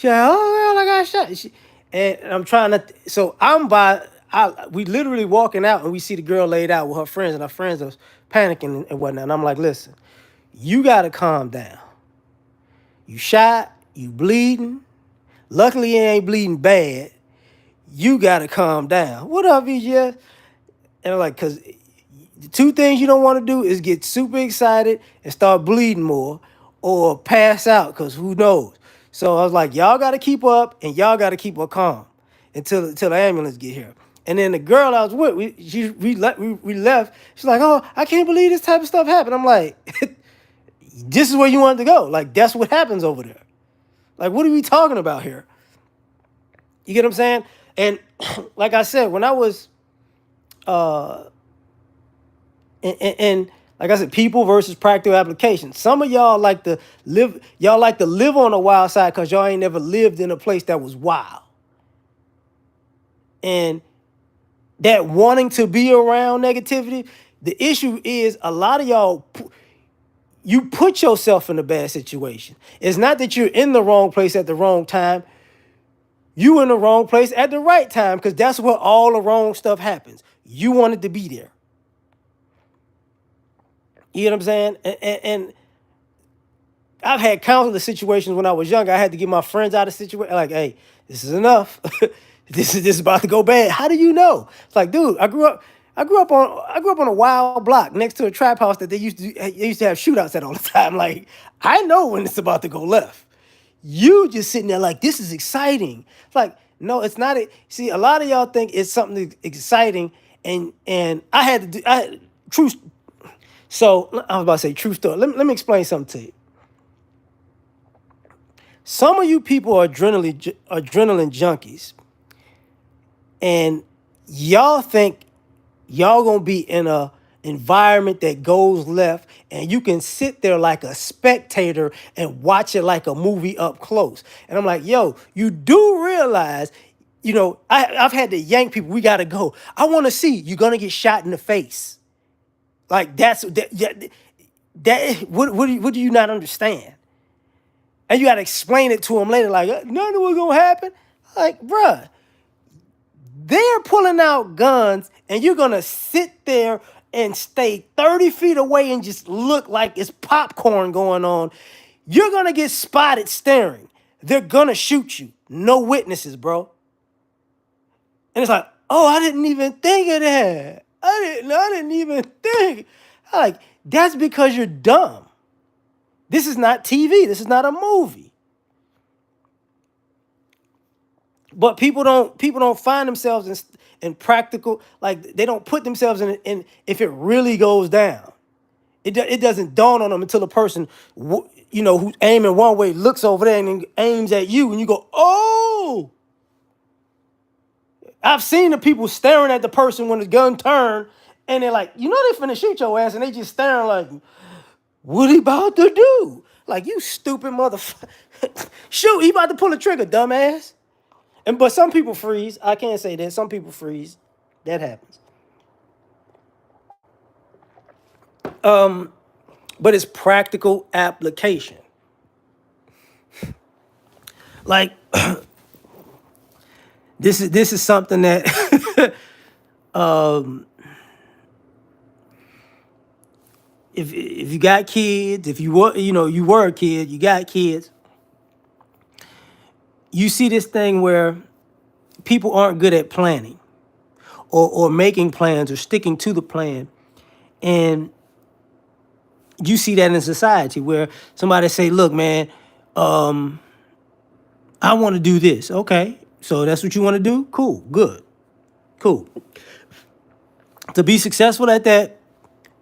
"Oh girl, I got shot." And I'm trying to. So we literally walking out and we see the girl laid out with her friends, and her friends are panicking and whatnot. And I'm like, "Listen, you gotta calm down. You shot, you bleeding. Luckily, it ain't bleeding bad. You gotta calm down." "What up, EJ?" And I'm like, because the two things you don't want to do is get super excited and start bleeding more, or pass out, because who knows. So I was like, y'all gotta keep up and y'all gotta keep her calm until the ambulance get here. And then the girl I was with, we left. She's like, "Oh, I can't believe this type of stuff happened." I'm like, "This is where you wanted to go. Like that's what happens over there. Like what are we talking about here?" You get what I'm saying? And like I said, when I was uh and like I said, people versus practical application. Some of y'all like to live on the wild side because y'all ain't never lived in a place that was wild. And that wanting to be around negativity, the issue is a lot of y'all you put yourself in a bad situation. It's not that you're in the wrong place at the wrong time. You in the wrong place at the right time because that's where all the wrong stuff happens. You wanted to be there. You know what I'm saying? And I've had countless situations when I was younger. I had to get my friends out of situation. Like, hey, this is enough. This is about to go bad. How do you know? It's like, dude, I grew up on a wild block next to a trap house that they used to have shootouts at all the time. Like, I know when it's about to go left. You just sitting there like this is exciting. It's like, no, it's not. See, a lot of y'all think it's something exciting, and I had to do truth. So I was about to say true story. Let me explain something to you. Some of you people are adrenaline junkies, and y'all think y'all gonna be in a environment that goes left, and you can sit there like a spectator and watch it like a movie up close. And I'm like, yo, you do realize, I've had to yank people. We gotta go. I want to see you're gonna get shot in the face. Like that's that. Yeah, that what do you not understand? And you got to explain it to them later, like, nothing was going to happen. Like, bruh, they're pulling out guns, and you're going to sit there and stay 30 feet away and just look like it's popcorn going on. You're going to get spotted staring. They're going to shoot you. No witnesses, bro. And it's like, oh, I didn't even think of that. I didn't even think. Like, that's because you're dumb. This is not TV. This is not a movie. But people don't find themselves in practical, like they don't put themselves in if it really goes down. It doesn't dawn on them until a person who's aiming one way looks over there and then aims at you and you go, oh. I've seen the people staring at the person when the gun turned and they're like, they finna shoot your ass, and they just staring like, what he about to do? Like, you stupid motherfucker. Shoot, he about to pull the trigger, dumbass. But some people freeze. I can't say that. Some people freeze. That happens. But it's practical application. Like, this is something that if you got kids, if you were a kid, you got kids, you see this thing where people aren't good at planning or making plans or sticking to the plan. And you see that in society where somebody say, look, man, I want to do this. Okay, so that's what you want to do? Cool, good, cool. To be successful at that,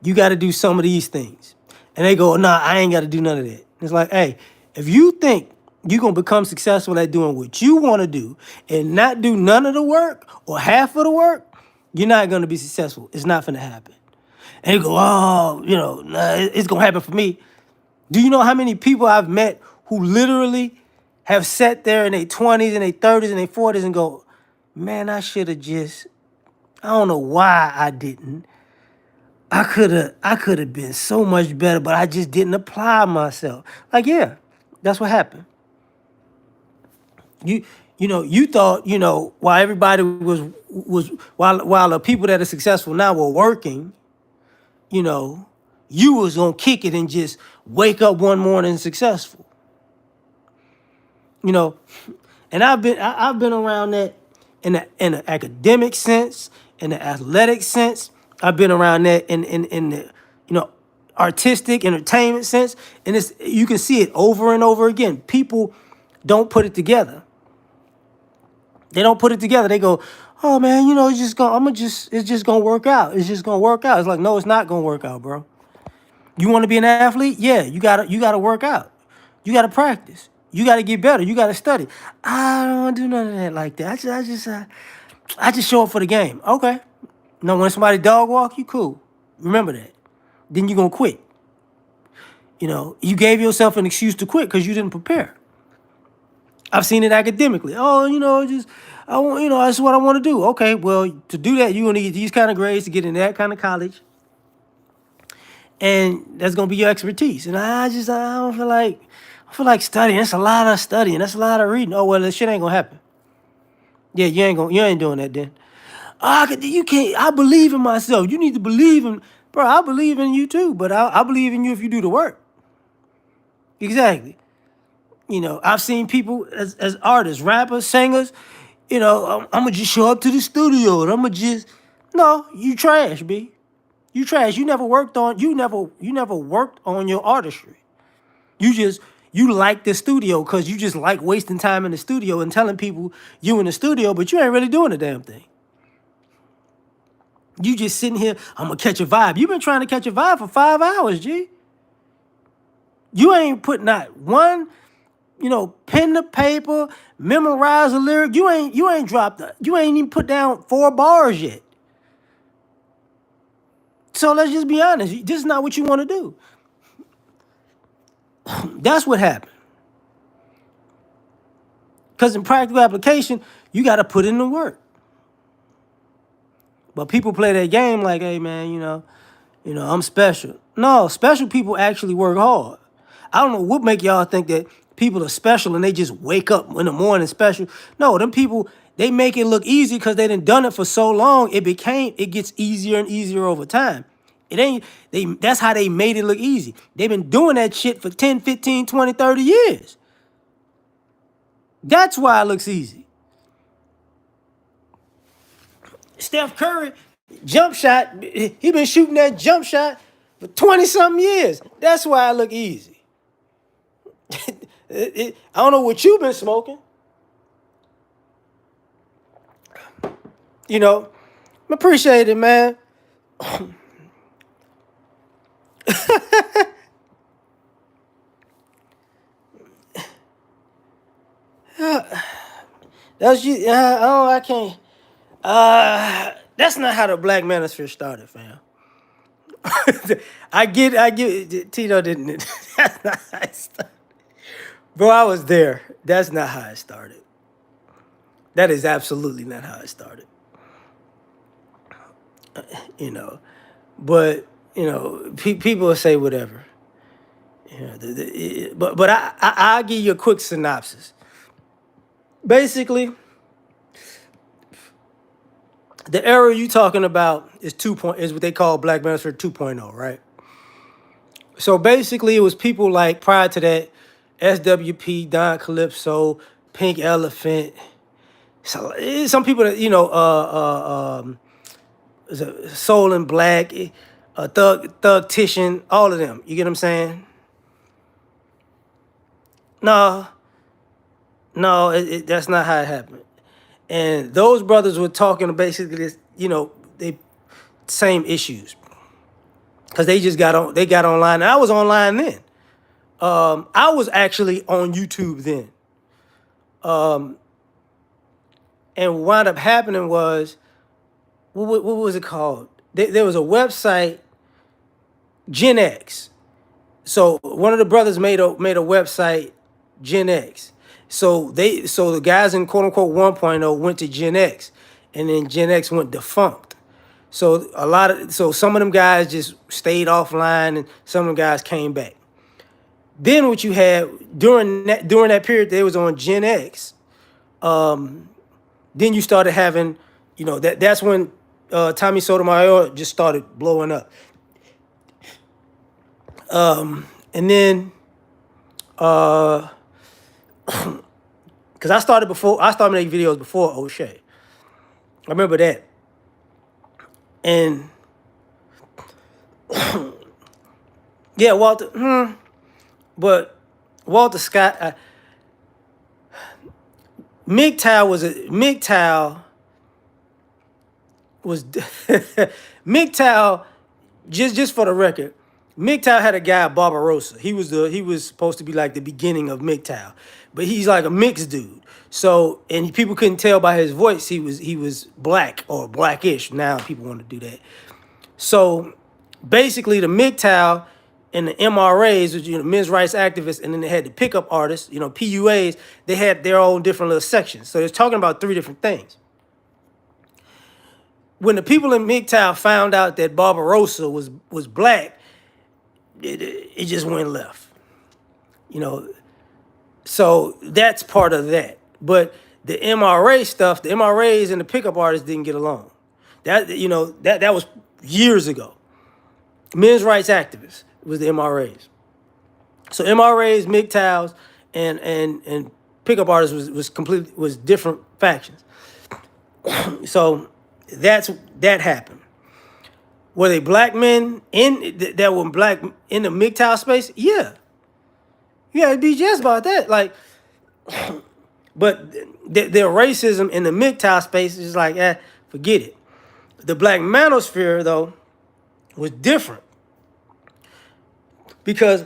you got to do some of these things. And they go, nah, I ain't got to do none of that. It's like, hey, if you think you're going to become successful at doing what you want to do and not do none of the work or half of the work, you're not going to be successful. It's not going to happen. And you go, oh, nah, it's going to happen for me. Do you know how many people I've met who literally have sat there in their 20s and their 30s and their 40s and go, man, I should have I don't know why I didn't. I could have been so much better, but I just didn't apply myself. Like, yeah, that's what happened. You thought, while everybody while the people that are successful now were working, you was gonna kick it and just wake up one morning successful. And I've been around that in the academic sense, in the athletic sense. I've been around that in the artistic entertainment sense, and you can see it over and over again. People don't put it together. They don't put it together. They go, oh man, it's just gonna work out. It's just gonna work out. It's like, no, it's not gonna work out, bro. You want to be an athlete? Yeah, you gotta work out. You gotta practice. You gotta get better. You gotta study. I don't want to do none of that like that. I just show up for the game. Okay. No, when somebody dog walk you, cool. Remember that. Then you gonna quit. You gave yourself an excuse to quit because you didn't prepare. I've seen it academically. Oh, I want, that's what I want to do. Okay, well, to do that, you're gonna get these kind of grades to get in that kind of college, and that's gonna be your expertise. And I don't feel like studying. That's a lot of studying. That's a lot of reading. Oh well, that shit ain't gonna happen. Yeah, you ain't doing that then. You can't. I believe in myself. You need to believe in, bro. I believe in you too, but I believe in you if you do the work. Exactly. I've seen people as artists, rappers, singers. I'm gonna just show up to the studio and I'm gonna just. No, you trash, b. You trash. You never worked on your artistry. You just you like the studio because you just like wasting time in the studio and telling people you in the studio, but you ain't really doing the damn thing. You just sitting here, I'm gonna catch a vibe. You've been trying to catch a vibe for 5 hours, G. You ain't put not one, pen to paper, memorize a lyric. You ain't even put down 4 bars yet. So let's just be honest. This is not what you want to do. That's what happened. Because in practical application, you got to put in the work. But people play that game like, hey man, I'm special. No, special people actually work hard. I don't know what make y'all think that people are special and they just wake up in the morning special. No, them people, they make it look easy because they done it for so long. It gets easier and easier over time. That's how they made it look easy. They've been doing that shit for 10, 15, 20, 30 years. That's why it looks easy. Steph Curry, jump shot, he been shooting that jump shot for 20-something years. That's why it look easy. I don't know what you've been smoking. Appreciate it, man. That's you. I can't. That's not how the Black Manosphere started, fam. I get it. Tito didn't. That's not how it started. Bro, I was there. That's not how it started. That is absolutely not how it started. You know, but people will say whatever. But I'll give you a quick synopsis. Basically, the era you talking about is what they call Black Manosphere 2.0, right? So basically, it was people like prior to that, SWP, Don Calypso, Pink Elephant. So some people that Soul and Black, Thug Titian, all of them. You get what I'm saying? No, no, that's not how it happened. And those brothers were talking basically this, they same issues. Cause they just got online. And I was online then. I was actually on YouTube then. And what wound up happening was, what was it called? There was a website, Gen X. So one of the brothers made a website, Gen X. So the guys in quote unquote 1.0 went to Gen X, and then Gen X went defunct. So some of them guys just stayed offline, and some of them guys came back. Then what you had during that period, they was on Gen X. Then you started having, that's when Tommy Sotomayor just started blowing up. And then, because I started making videos before O'Shea. I remember that. And yeah, but Walter Scott, MGTOW was MGTOW. Just for the record, MGTOW had a guy Barbarossa. He was supposed to be like the beginning of MGTOW, but he's like a mixed dude. So and people couldn't tell by his voice he was black or blackish. Now people want to do that. So basically, the MGTOW and the MRAs, which, men's rights activists, and then they had the pickup artists, PUAs. They had their own different little sections. So it's talking about three different things. When the people in MGTOW found out that Barbarossa was black, it just went left. So that's part of that. But the MRA stuff, the MRAs and the pickup artists didn't get along. That was years ago. Men's rights activists was the MRAs. So MRAs, MGTOWs, and pickup artists was different factions. So that happened. Were they black men that were black in the MGTOW space? Yeah. You had to be just about that. Like, but their racism in the MGTOW space is like, forget it. The black manosphere, though, was different. Because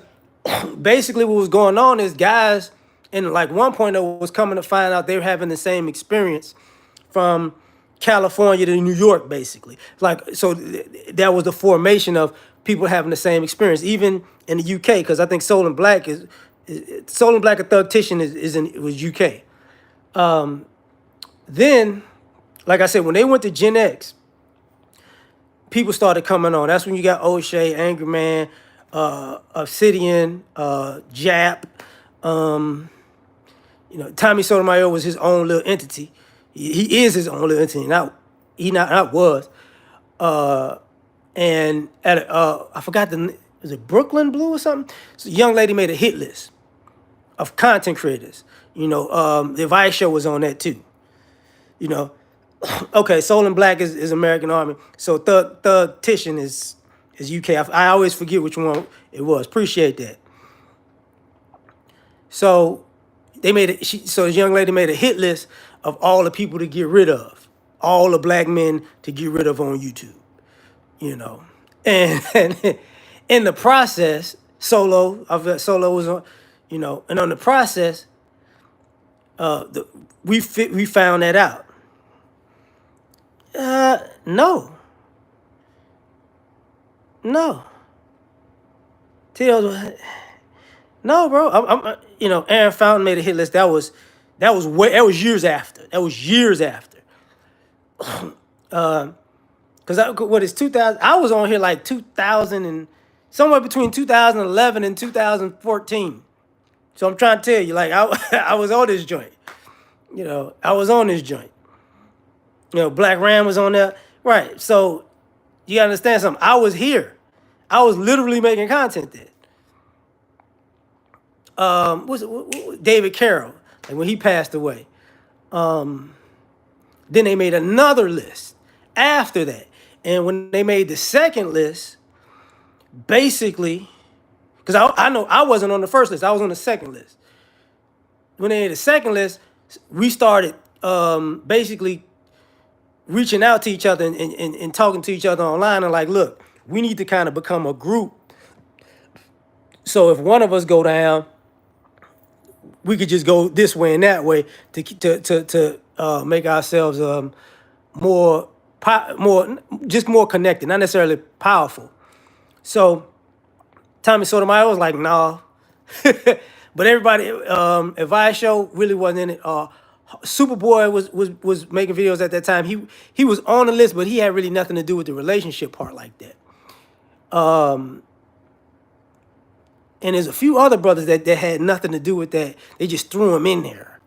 basically what was going on is guys, and like one point that was coming to find out they were having the same experience from California to New York, basically. So that was the formation of people having the same experience, even in the UK, because I think Soul and Black and Thugtician was UK. Then, like I said, when they went to Gen X, people started coming on. That's when you got O'Shea, Angry Man, Obsidian, Jap. Tommy Sotomayor was his own little entity. He is his own little entity. Not was. And at I forgot was it Brooklyn Blue or something? So a young lady made a hit list of content creators. The Vice show was on that too. Okay, Soul and Black is American Army. So Thugtician is UK. I always forget which one it was. Appreciate that. So so this young lady made a hit list of all the people to get rid of, all the black men to get rid of on YouTube. And in the process, Solo was on, and on the process, we found that out. No. No, bro. Aaron Fountain made a hit list. That was years after. Because what is 2000? I was on here like 2000 and somewhere between 2011 and 2014. So I'm trying to tell you, like I was on this joint. Black Ram was on there, right? So you gotta understand something. I was here. I was literally making content there. David Carroll, like when he passed away. Then they made another list after that. And when they made the second list, basically, because I know I wasn't on the first list, I was on the second list. When they made the second list, we started basically reaching out to each other and talking to each other online and like, look, we need to kind of become a group. So if one of us go down, we could just go this way and that way to make ourselves more connected, not necessarily powerful. So Tommy Sotomayor was like, nah. But everybody at Vice show really wasn't in it. Superboy was making videos at that time. He was on the list, but he had really nothing to do with the relationship part like that. And there's a few other brothers that had nothing to do with that. They just threw him in there.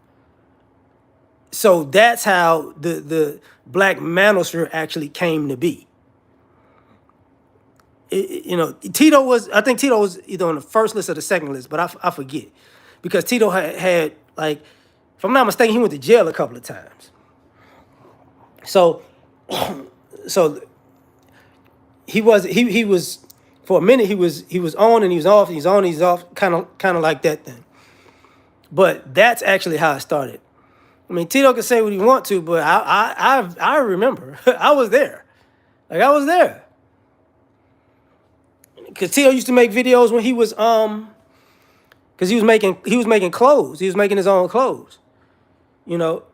So that's how the black manosphere actually came to be. Tito was either on the first list or the second list, but I forget. Because Tito had like, if I'm not mistaken, he went to jail a couple of times. So he was for a minute he was on and he was off, he's on, he's off, kind of like that thing. But that's actually how it started. I mean, Tito can say what he want to, but I remember. I was there. Like I was there. Cause Tito used to make videos when he was cause he was making clothes. He was making his own clothes. You know,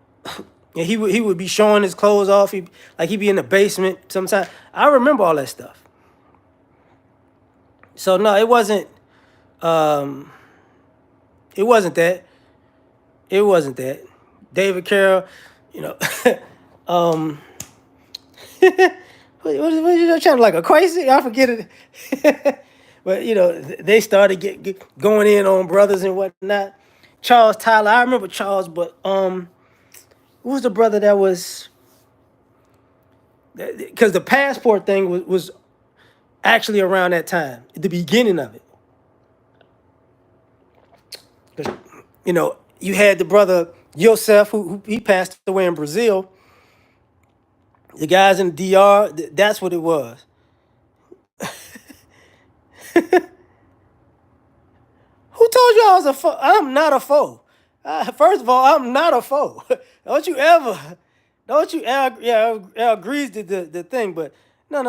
and he would be showing his clothes off. He'd be in the basement sometimes. I remember all that stuff. So no, it wasn't. Um, it wasn't that. It wasn't that. David Carroll, you know. um, what you trying to like a crazy? I forget it. But you know, they started going in on brothers and whatnot. Charles Tyler, I remember Charles, but who was the brother that was? Because the passport thing was actually around that time, at the beginning of it. 'Cause, you know, you had the brother Yosef, who he passed away in Brazil. The guys in the DR, that's what it was. Who told you I was a foe? I'm not a foe. First of all, I'm not a foe. Don't you ever, don't you ever, yeah, Al agrees to the thing, but no.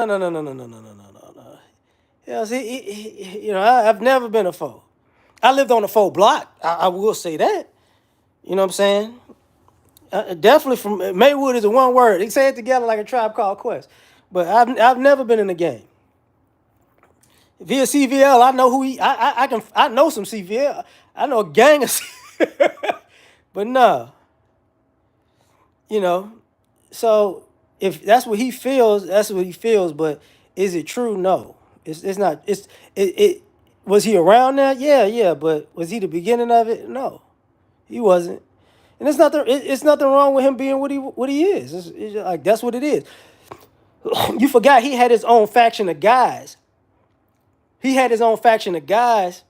Yeah, see, you know, I've never been a foe. I lived on a foe block. I will say that. You know what I'm saying? Definitely from Maywood is a one word. They say it together like a Tribe Called Quest. But I've never been in the game. Via CVL, I know who he. I know some CVL. I know a gang of. But no, you know. So if that's what he feels, that's what he feels. But is it true? No, it's not. It was he around that? Yeah. But was he the beginning of it? No, he wasn't. And it's nothing wrong with him being what he is. It's just like that's what it is. You forgot he had his own faction of guys. He had his own faction of guys,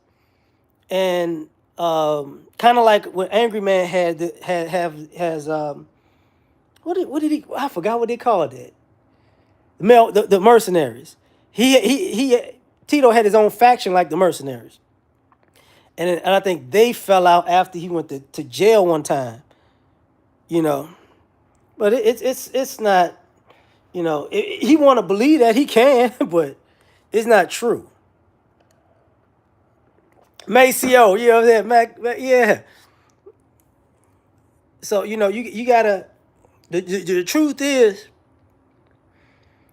and kind of like what Angry Man has what did he? I forgot what they called it. The mercenaries. He Tito had his own faction like the mercenaries, and I think they fell out after he went to jail one time. You know, but it's not. You know, he want to believe that he can, but it's not true. Maceo, you know what I'm saying? Yeah. So you know, you gotta. The truth is,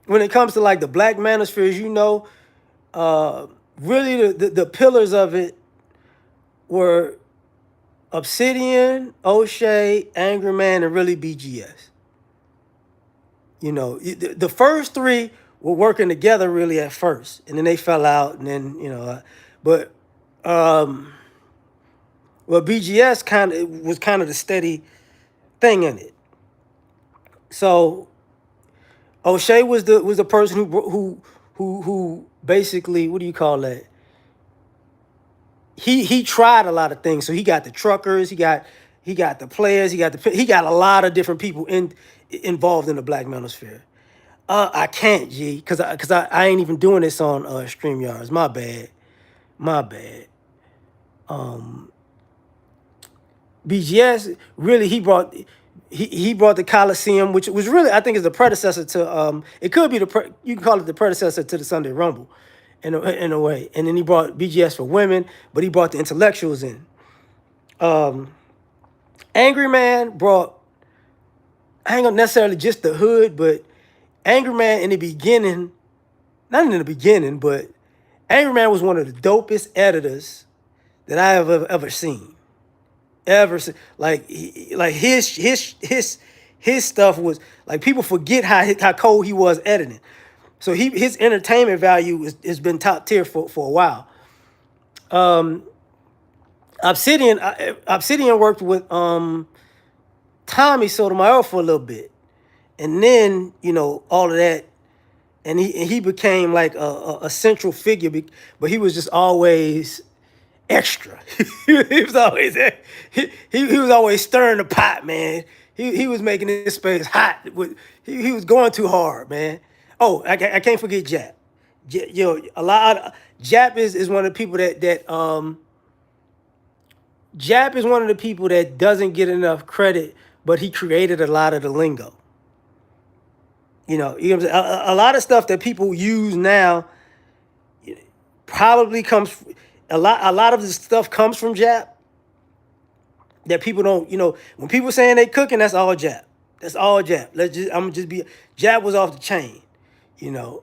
when it comes to like the black manospheres, you know, really the pillars of it were Obsidian, O'Shea, Angry Man, and really BGS. You know, the first three were working together really at first, and then they fell out, and then you know, but well, BGS kind of the steady thing in it. So O'Shea was the person who basically, what do you call that? He tried a lot of things. So he got the truckers, he got the players, he got a lot of different people involved in the black manosphere. I can't, G, because I ain't even doing this on StreamYards. My bad. My bad. BGS really he brought the Coliseum, which was really I think is the predecessor to it could be you can call it the predecessor to the Sunday Rumble, in a way. And then he brought BGS for women, but he brought the intellectuals in. Angry Man brought I ain't gonna necessarily just the hood, but Angry Man in the beginning, not in the beginning, but Angry Man was one of the dopest editors that I have ever seen. Like his stuff was like people forget how cold he was editing. So his entertainment value has been top tier for a while. Obsidian worked with Tommy Sotomayor for a little bit, and then you know all of that, and he became like a central figure, but he was just always extra. He was always he was always stirring the pot, man. He was making this space hot. He was going too hard, man. Oh, I can't forget Jap. Yo, a lot of, Jap is one of the people that Jap is one of the people that doesn't get enough credit but he created a lot of the lingo. You know what I'm saying? A lot of stuff that people use now probably comes a lot of the stuff comes from Jap that people don't, when people saying they cooking, that's all Jap. That's all Jap. I'm gonna just be Jap was off the chain, you know.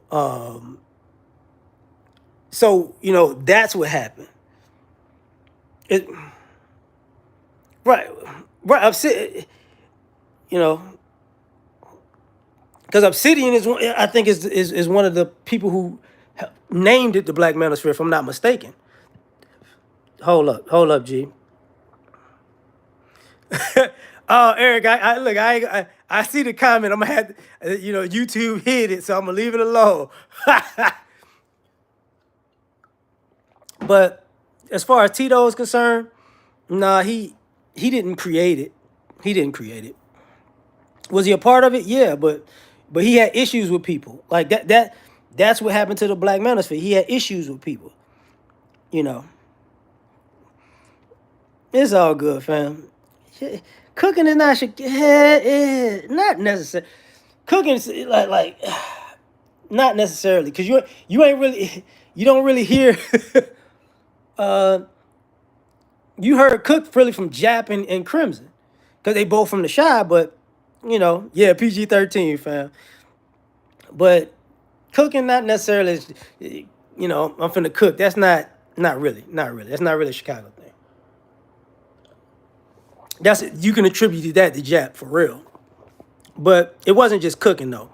So, that's what happened. It right, right. You know, because Obsidian I think is one of the people who named it the Black Manosphere, if I'm not mistaken. Hold up, G. Oh, Eric, I look, I see the comment. I'm gonna have, YouTube hid it, so I'm gonna leave it alone. But as far as Tito is concerned, nah, he didn't create it. He didn't create it. Was he a part of it? Yeah, but he had issues with people. Like that's what happened to the Black Manosphere. He had issues with people. You know, it's all good, fam. Cooking is not necessary. Cooking is like not necessarily, because you ain't really you don't really hear. uh, you heard Cook really from Jap and Crimson, because they both from the Shy, but yeah, PG-13, fam. But cooking not necessarily, I'm finna cook. That's not really, not really. That's not really a Chicago thing. That's You can attribute that to Jap for real. But it wasn't just cooking though.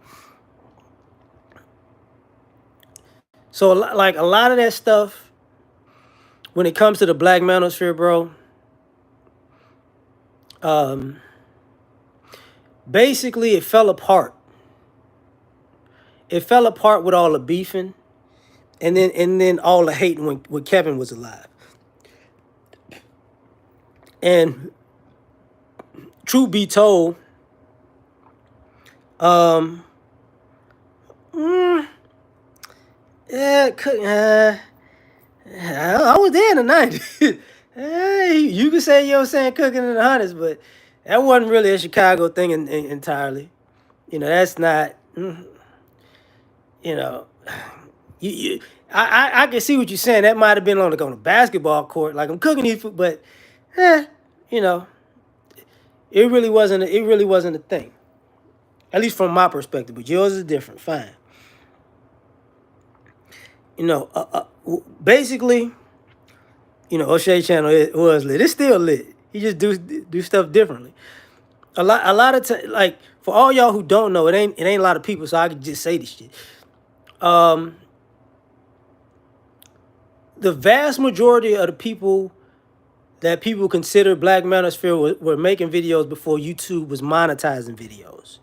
So like a lot of that stuff, when it comes to the Black Manosphere, bro, um, basically it fell apart. It fell apart with all the beefing, and then all the hating when Kevin was alive. And truth be told, um, mm, yeah, I was there in the 90s. Hey, you could say, saying cooking in the hundreds, but that wasn't really a Chicago thing entirely. That's not, you know, you I can see what you're saying. That might have been on a basketball court, like I'm cooking these food, but, eh, you know, it really wasn't a thing. At least from my perspective, but yours is different. Fine. Basically, O'Shea channel was lit. It's still lit. He just do stuff differently. A lot of time, like for all y'all who don't know, it ain't a lot of people, so I can just say this shit. The vast majority of the people that people consider Black Manosphere were making videos before YouTube was monetizing videos.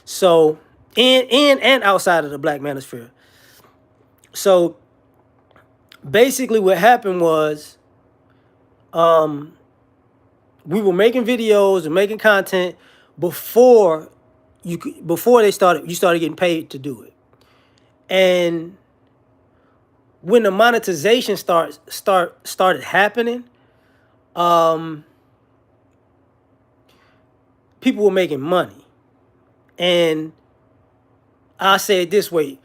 So and outside of the Black Manosphere. So basically what happened was, we were making videos and making content before you started getting paid to do it. And when the monetization started happening, people were making money. And I say it this way,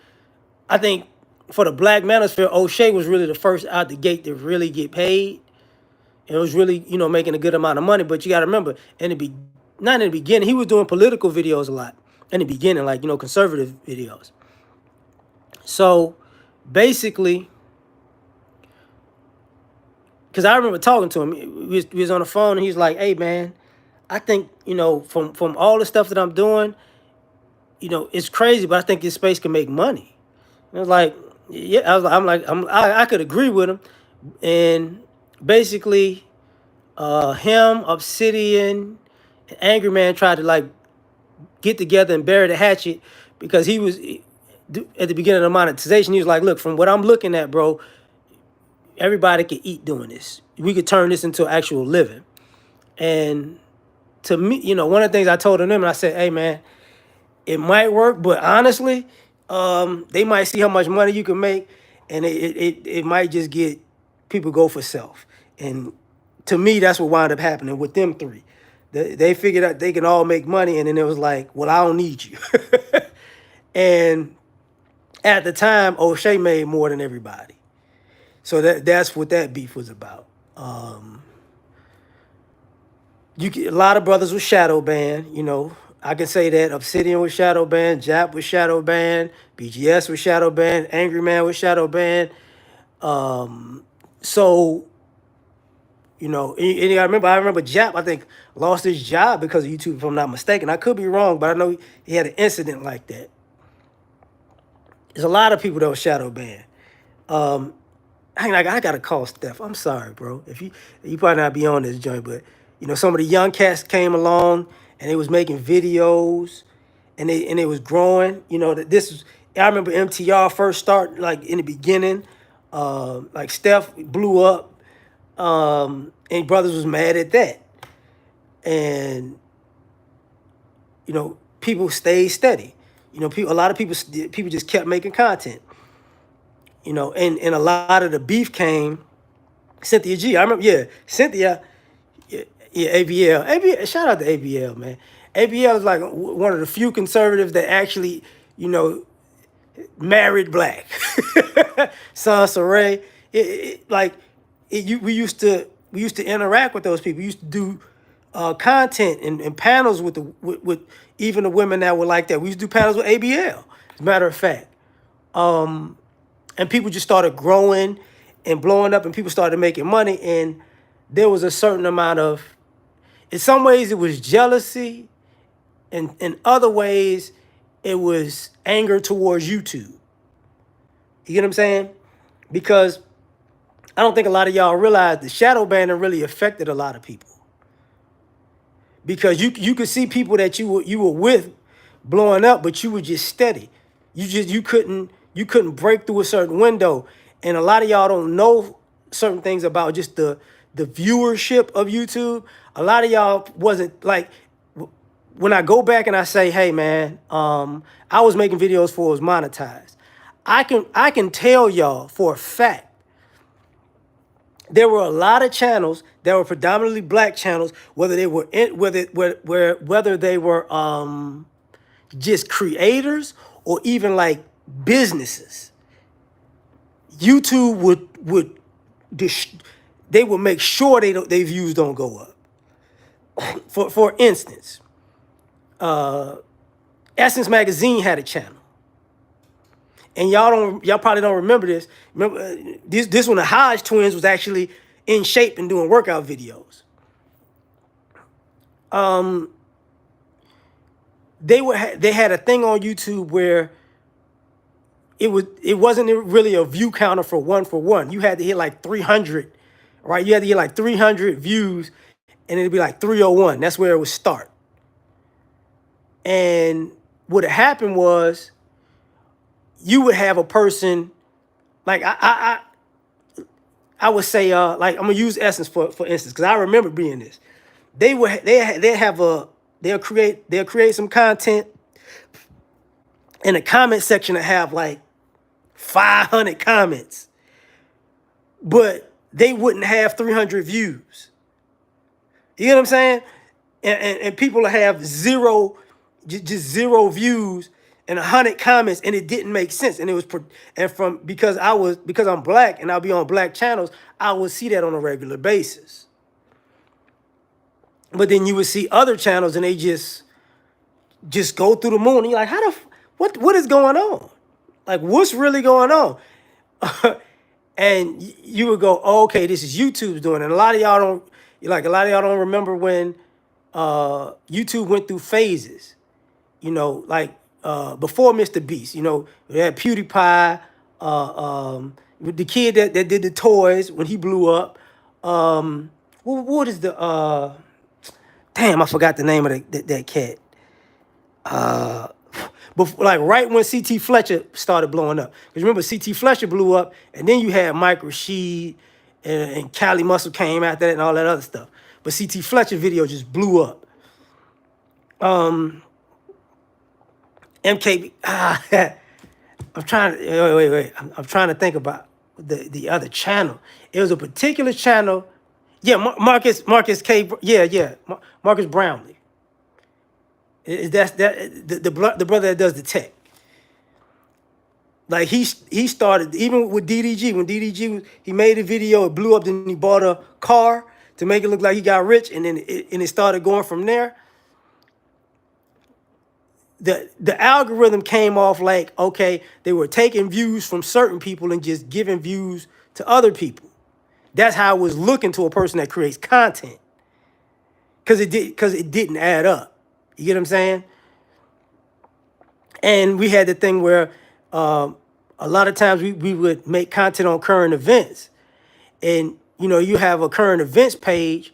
I think for the Black Manosphere, O'Shea was really the first out the gate to really get paid. And it was really, making a good amount of money. But you got to remember, not in the beginning, he was doing political videos a lot. In the beginning, like, conservative videos. So basically, because I remember talking to him, we was on the phone, and he's like, "Hey, man, I think, from all the stuff that I'm doing, it's crazy, but I think this space can make money." And I was like, "Yeah," I could agree with him. And basically, him, Obsidian, and Angry Man tried to like get together and bury the hatchet, because he was at the beginning of the monetization. He was like, "Look, from what I'm looking at, bro, everybody can eat doing this. We could turn this into actual living." And to me, one of the things I told him, and I said, "Hey, man, it might work, but honestly, they might see how much money you can make, and it might just get people go for self." And to me, that's what wound up happening with them three. They figured out they can all make money, and then it was like, well, I don't need you. And at the time, O'Shea made more than everybody. So that's what that beef was about. A lot of brothers was shadow banned. I can say that Obsidian was shadow banned, Jap was shadow banned, BGS was shadow banned, Angry Man was shadow banned. So I remember Jap, I think, lost his job because of YouTube, if I'm not mistaken. I could be wrong, but I know he had an incident like that. There's a lot of people that were shadow banned. I gotta call Steph. I'm sorry, bro. If you probably not be on this joint, but some of the young cats came along and they was making videos, and it was growing. That this was. I remember MTR first start, like in the beginning. Like Steph blew up, and brothers was mad at that, and people stayed steady. A lot of people just kept making content. And a lot of the beef came. Cynthia G. I remember, yeah, Cynthia, yeah, ABL. Shout out to ABL, man. ABL is like one of the few conservatives that actually, married black. Sans Saray. We used to interact with those people. We used to do content and panels with even the women that were like that. We used to do panels with ABL, as a matter of fact. And people just started growing and blowing up, and people started making money. And there was a certain amount of, in some ways it was jealousy, and in other ways it was anger towards YouTube. You get what I'm saying? Because I don't think a lot of y'all realize the shadow banning really affected a lot of people. Because you could see people that you were with blowing up, but you were just steady. You couldn't break through a certain window. And a lot of y'all don't know certain things about just the viewership of YouTube. A lot of y'all wasn't like, when I go back and I say, hey man, I was making videos before it was monetized. I can tell y'all for a fact there were a lot of channels that were predominantly black channels, whether they were just creators or even like businesses. YouTube would they would make sure their views don't go up. For instance, Essence Magazine had a channel. And y'all probably don't remember this. Remember this when the Hodge twins was actually in shape and doing workout videos. They had a thing on YouTube where it wasn't really a view counter for one. You had to hit like 300, right? You had to get like 300 views, and it'd be like 301. That's where it would start. And what had happened was, you would have a person, like I would say, like I'm gonna use Essence for instance, because I remember being this. They'll create some content, in the comment section to have like 500 comments, but they wouldn't have 300 views. You know what I'm saying? And people have zero, just zero views and 100 comments, and it didn't make sense. And it was, because I'm black and I'll be on black channels, I would see that on a regular basis. But then you would see other channels and they just go through the moon. And you're like, what is going on? Like, what's really going on? And you would go, oh, okay, this is YouTube's doing it. And a lot of y'all don't remember when YouTube went through phases. Like before Mr. Beast, we had PewDiePie, the kid that did the toys when he blew up. What is the damn, I forgot the name of that cat. Before, like right when CT Fletcher started blowing up. Because remember, CT Fletcher blew up, and then you had Mike Rashid and Cali Muscle came after that and all that other stuff. But CT Fletcher video just blew up. MKB. I'm trying to wait. I'm trying to think about the other channel. It was a particular channel Yeah, Marcus K. Yeah, Marcus Brownlee. That's the brother that does the tech. Like he started even with DDG when DDG he made a video, it blew up, then he bought a car to make it look like he got rich, and then it started going from there. The algorithm came off like, okay, they were taking views from certain people and just giving views to other people. That's how it was looking to a person that creates content, because it didn't add up. You get what I'm saying? And we had the thing where a lot of times we would make content on current events, and you have a current events page,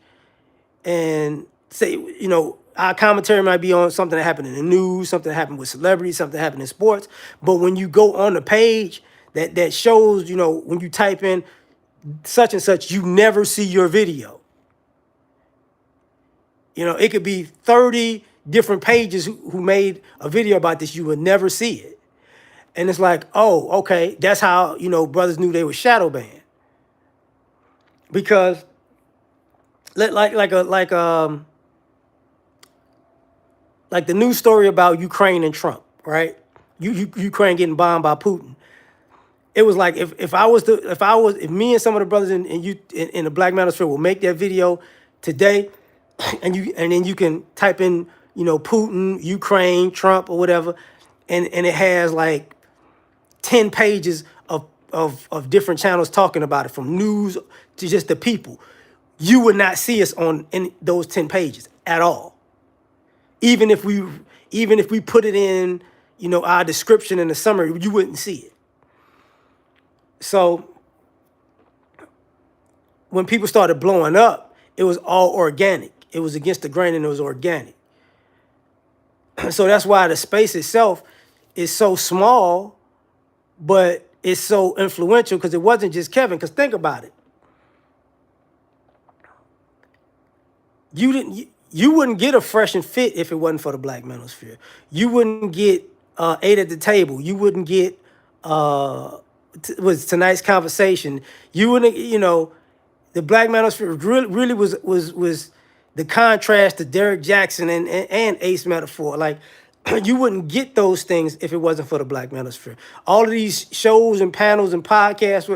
and say our commentary might be on something that happened in the news, something that happened with celebrities, something that happened in sports. But when you go on the page that shows, when you type in such and such, you never see your video. It could be 30 different pages who made a video about this. You would never see it. And it's like, oh, okay, that's how, brothers knew they were shadow banned. Because like the news story about Ukraine and Trump, right? Ukraine getting bombed by Putin. It was like if me and some of the brothers in the Black Manosphere will make that video today, and then you can type in Putin, Ukraine, Trump, or whatever, and it has like 10 pages of different channels talking about it, from news to just the people. You would not see us on in those 10 pages at all. Even if we put it in, our description in the summary, you wouldn't see it. So when people started blowing up, it was all organic. It was against the grain, and it was organic. So that's why the space itself is so small, but it's so influential, because it wasn't just Kevin. Because think about it. You wouldn't get a Fresh and Fit if it wasn't for the Black Manosphere. You wouldn't get Eight at the Table. You wouldn't get was tonight's conversation. You wouldn't, the Black Manosphere really was the contrast to Derek Jackson and Ace Metaphor. Like, you wouldn't get those things if it wasn't for the Black Manosphere. All of these shows and panels and podcasts,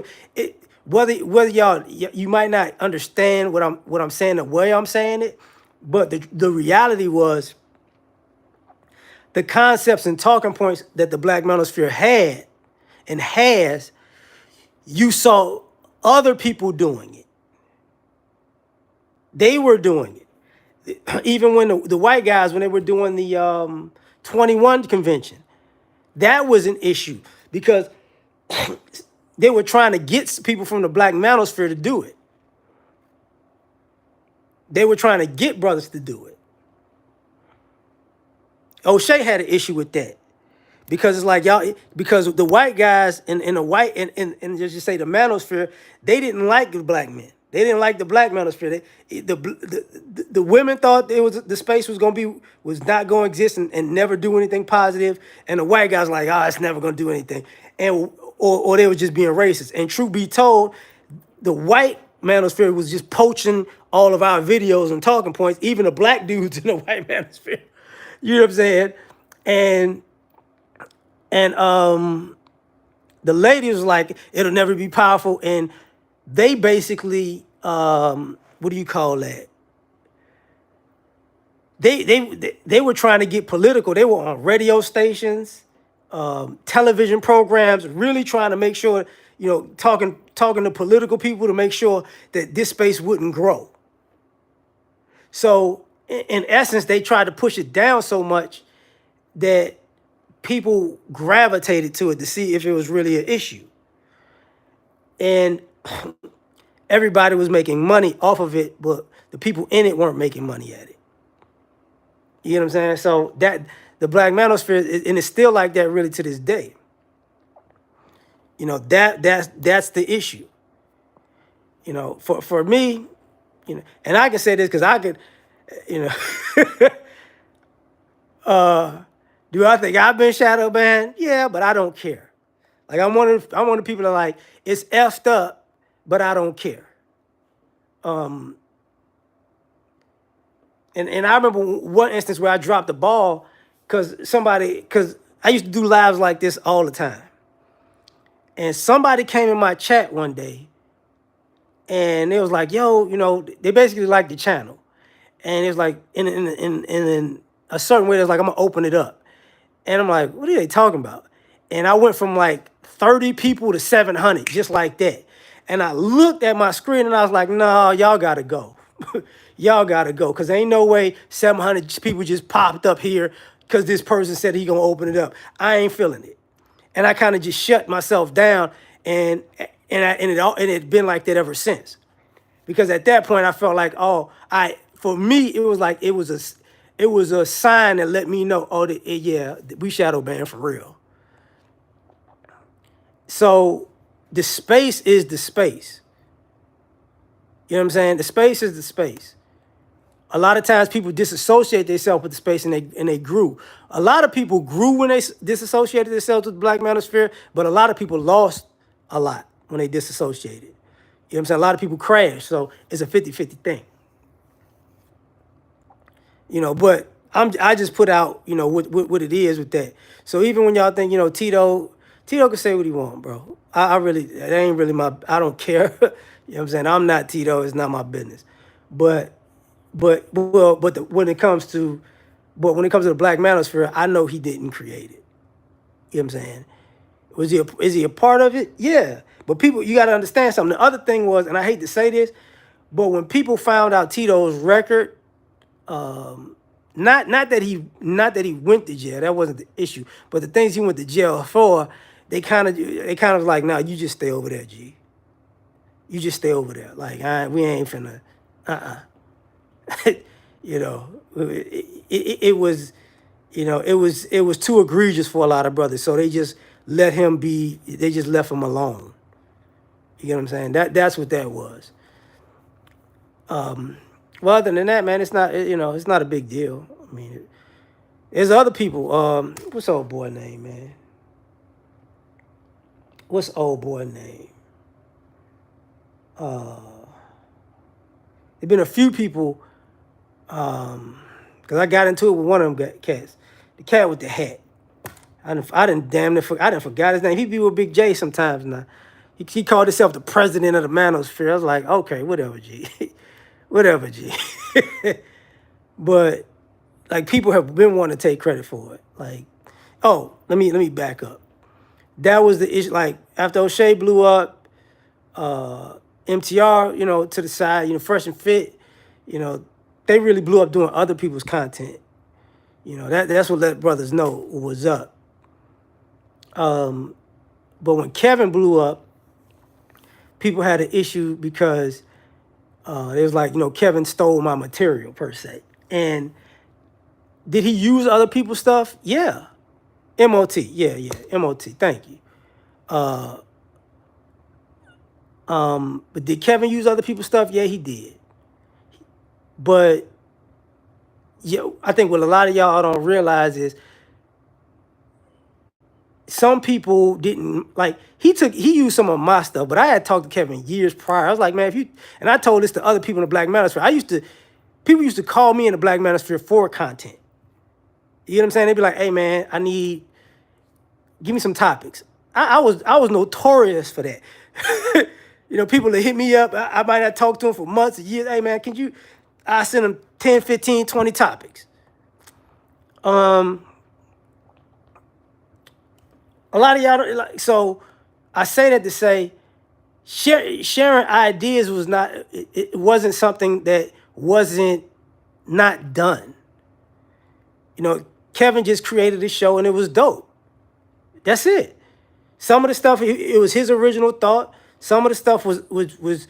whether you might not understand what I'm saying, the way I'm saying it, but the reality was, the concepts and talking points that the Black Manosphere had and has, you saw other people doing it. They were doing it. Even when the white guys, when they were doing the 21 convention, that was an issue, because they were trying to get people from the Black Manosphere to do it. They were trying to get brothers to do it. O'Shea had an issue with that, because it's like, y'all, because the white guys in the white and just say the Manosphere, they didn't like the black men. They didn't like the Black Manosphere. The women thought the space was not going to exist and never do anything positive, and the white guys like, it's never going to do anything, and or they were just being racist. And truth be told, the white Manosphere was just poaching all of our videos and talking points, even the black dudes in the white Manosphere. You know what I'm saying? And the lady was like, it'll never be powerful. And they basically, what do you call that? They were trying to get political. They were on radio stations, television programs, really trying to make sure, talking to political people to make sure that this space wouldn't grow. So in essence, they tried to push it down so much that people gravitated to it to see if it was really an issue. And everybody was making money off of it, but the people in it weren't making money at it. You know what I'm saying? So that the Black Manosphere, and it's still like that really to this day. That's the issue. For me, and I can say this because I could, do I think I've been shadow banned? Yeah, but I don't care. Like, I'm one of the people that are like, it's effed up, but I don't care. And I remember one instance where I dropped the ball because I used to do lives like this all the time. And somebody came in my chat one day and it was like, yo, they basically liked the channel. And it was like in a certain way, it was like, I'm gonna open it up. And I'm like, what are they talking about? And I went from like 30 people to 700, just like that. And I looked at my screen and I was like, no, y'all gotta go. Y'all gotta go. Cause ain't no way 700 people just popped up here because this person said he gonna open it up. I ain't feeling it. And I kind of just shut myself down and it's been like that ever since. Because at that point I felt like, for me, it was like it was a sign that let me know, yeah, we shadow banned for real. So the space is the space. You know what I'm saying? The space is the space. A lot of times people disassociate themselves with the space and they grew. A lot of people grew when they disassociated themselves with the Black manosphere, but a lot of people lost a lot when they disassociated. You know what I'm saying? A lot of people crashed. So it's a 50-50 thing. But I just put out, what it is with that. So even when y'all think, Tito can say what he want, bro. I really, it ain't really I don't care. You know what I'm saying? I'm not Tito. It's not my business. But when it comes to the Black manosphere, I know he didn't create it. You know what I'm saying? Is he a part of it? Yeah. But people, you got to understand something. The other thing was, and I hate to say this, but when people found out Tito's record, not that he went to jail, that wasn't the issue, but the things he went to jail for, they kind of like, nah, you just stay over there, G. You just stay over there. Like, we ain't finna, it was, it was too egregious for a lot of brothers, so they just let him be. They just left him alone. You get what I'm saying? That's what that was. Well, other than that, man, it's not. It's not a big deal. I mean, there's other people. What's old boy name, man? What's old boy name? There've been a few people. Because I got into it with one of them cats, the cat with the hat. I didn't forgot his name. He be with Big J sometimes now. He called himself the president of the manosphere. I was like, okay, whatever, G. Whatever, G. But like people have been wanting to take credit for it. Like, let me back up. That was the issue. Like after O'Shea blew up, MTR, to the side, Fresh and Fit, they really blew up doing other people's content. That's what let brothers know what was up. But when Kevin blew up, people had an issue because it was like, Kevin stole my material per se. And did he use other people's stuff? Yeah. MOT. Yeah. MOT. Thank you. But did Kevin use other people's stuff? Yeah, he did. But I think what a lot of y'all don't realize is some people didn't like. He used some of my stuff, but I had talked to Kevin years prior. I was like, man, and I told this to other people in the Black manosphere. People used to call me in the Black manosphere for content. You know what I'm saying? They'd be like, hey man, give me some topics. I was notorious for that. People that hit me up, I might not talk to them for months or years. Hey man, I send them 10, 15, 20 topics. A lot of y'all don't like, so I say that to say sharing ideas was not, it wasn't something that wasn't not done. Kevin just created a show and it was dope. That's it. Some of the stuff, it was his original thought. Some of the stuff was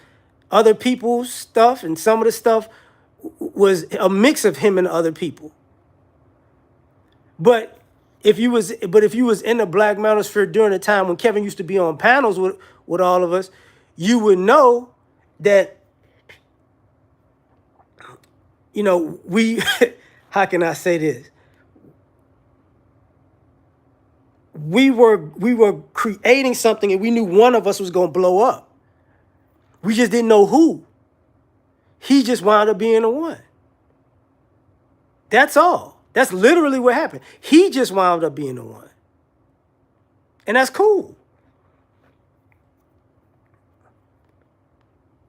other people's stuff, and some of the stuff was a mix of him and other people. But if you was in the Black manosphere during the time when Kevin used to be on panels with all of us, you would know that, we, how can I say this? We were creating something and we knew one of us was going to blow up. We just didn't know who. He just wound up being the one. That's all. That's literally what happened. He just wound up being the one. And that's cool.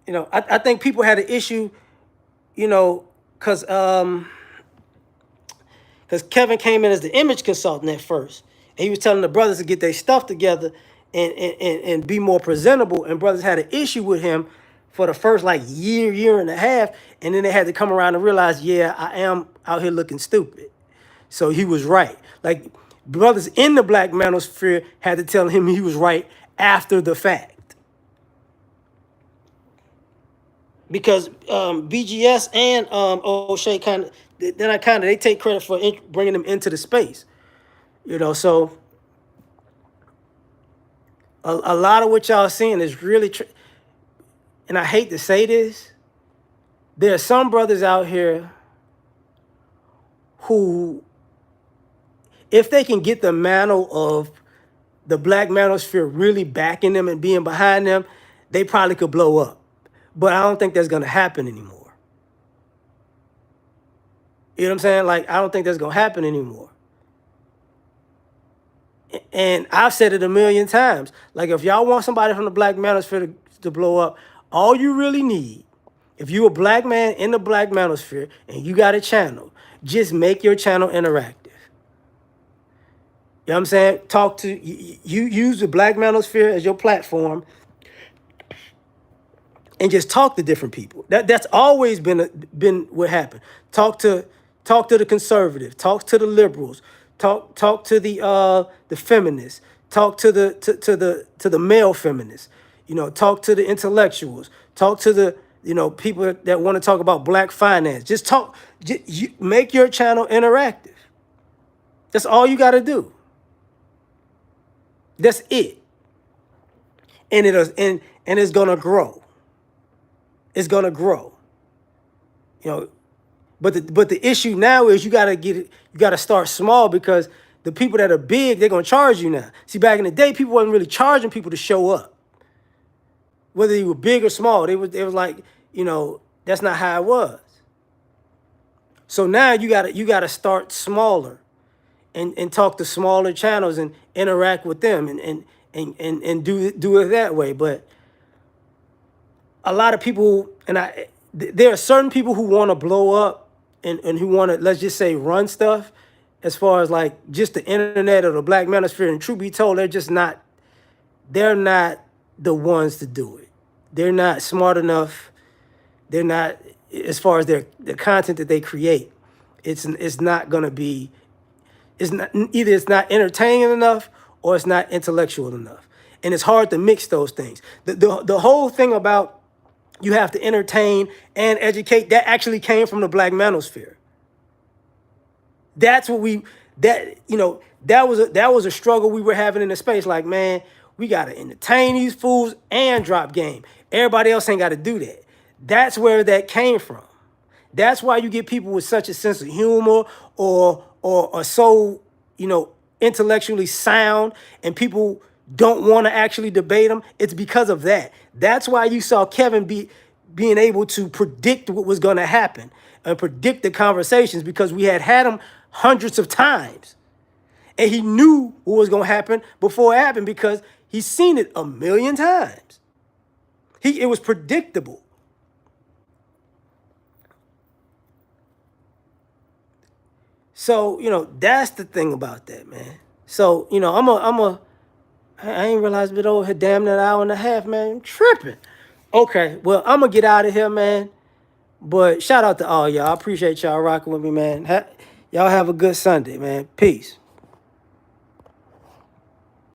I think people had an issue, because Kevin came in as the image consultant at first. And he was telling the brothers to get their stuff together and be more presentable. And brothers had an issue with him for the first like year and a half. And then they had to come around and realize, yeah, I am out here looking stupid. So he was right. Like brothers in the black manosphere had to tell him he was right after the fact. Because BGS and O'Shea they take credit for bringing them into the space. So a lot of what y'all seeing is really, and I hate to say this, there are some brothers out here who, if they can get the mantle of the black manosphere really backing them and being behind them, they probably could blow up. But I don't think that's going to happen anymore. You know what I'm saying? Like, I don't think that's going to happen anymore. And I've said it a million times. Like, if y'all want somebody from the black manosphere to blow up, all you really need, if you a black man in the black manosphere and you got a channel, just make your channel interactive. You know what I'm saying? Talk to, you use the black manosphere as your platform and just talk to different people. That's always been what happened. Talk to the conservative, talk to the liberals, talk to the feminists, talk to the male feminists, talk to the intellectuals, talk to the people that want to talk about black finance. Just make your channel interactive. That's all you got to do. That's it. And it's gonna grow. It's gonna grow. But the issue now is you gotta start small, because the people that are big, they're gonna charge you now. See, back in the day, people wasn't really charging people to show up. Whether you were big or small, it was like, that's not how it was. So now you gotta start smaller and talk to smaller channels and interact with them and do it that way. But a lot of people, there are certain people who want to blow up and who want to, let's just say, run stuff as far as like just the internet or the black manosphere. And truth be told, they're not the ones to do it. They're not smart enough. They're not, as far as the content that they create, it's not going to be, either it's not entertaining enough or it's not intellectual enough. And it's hard to mix those things. The whole thing about you have to entertain and educate, that actually came from the black manosphere. That's what that was a struggle we were having in the space. Like, man, we got to entertain these fools and drop game. Everybody else ain't got to do that. That's where that came from. That's why you get people with such a sense of humor or so, intellectually sound, and people don't want to actually debate them. It's because of that. That's why you saw Kevin being able to predict what was going to happen and predict the conversations, because we had him hundreds of times. And he knew what was going to happen before it happened, because he's seen it a million times. It was predictable. So, that's the thing about that, man. So, I ain't realized we'd over here damn near an hour and a half, man. I'm tripping. Okay, well, I'm going to get out of here, man. But shout out to all y'all. I appreciate y'all rocking with me, man. Y'all have a good Sunday, man. Peace.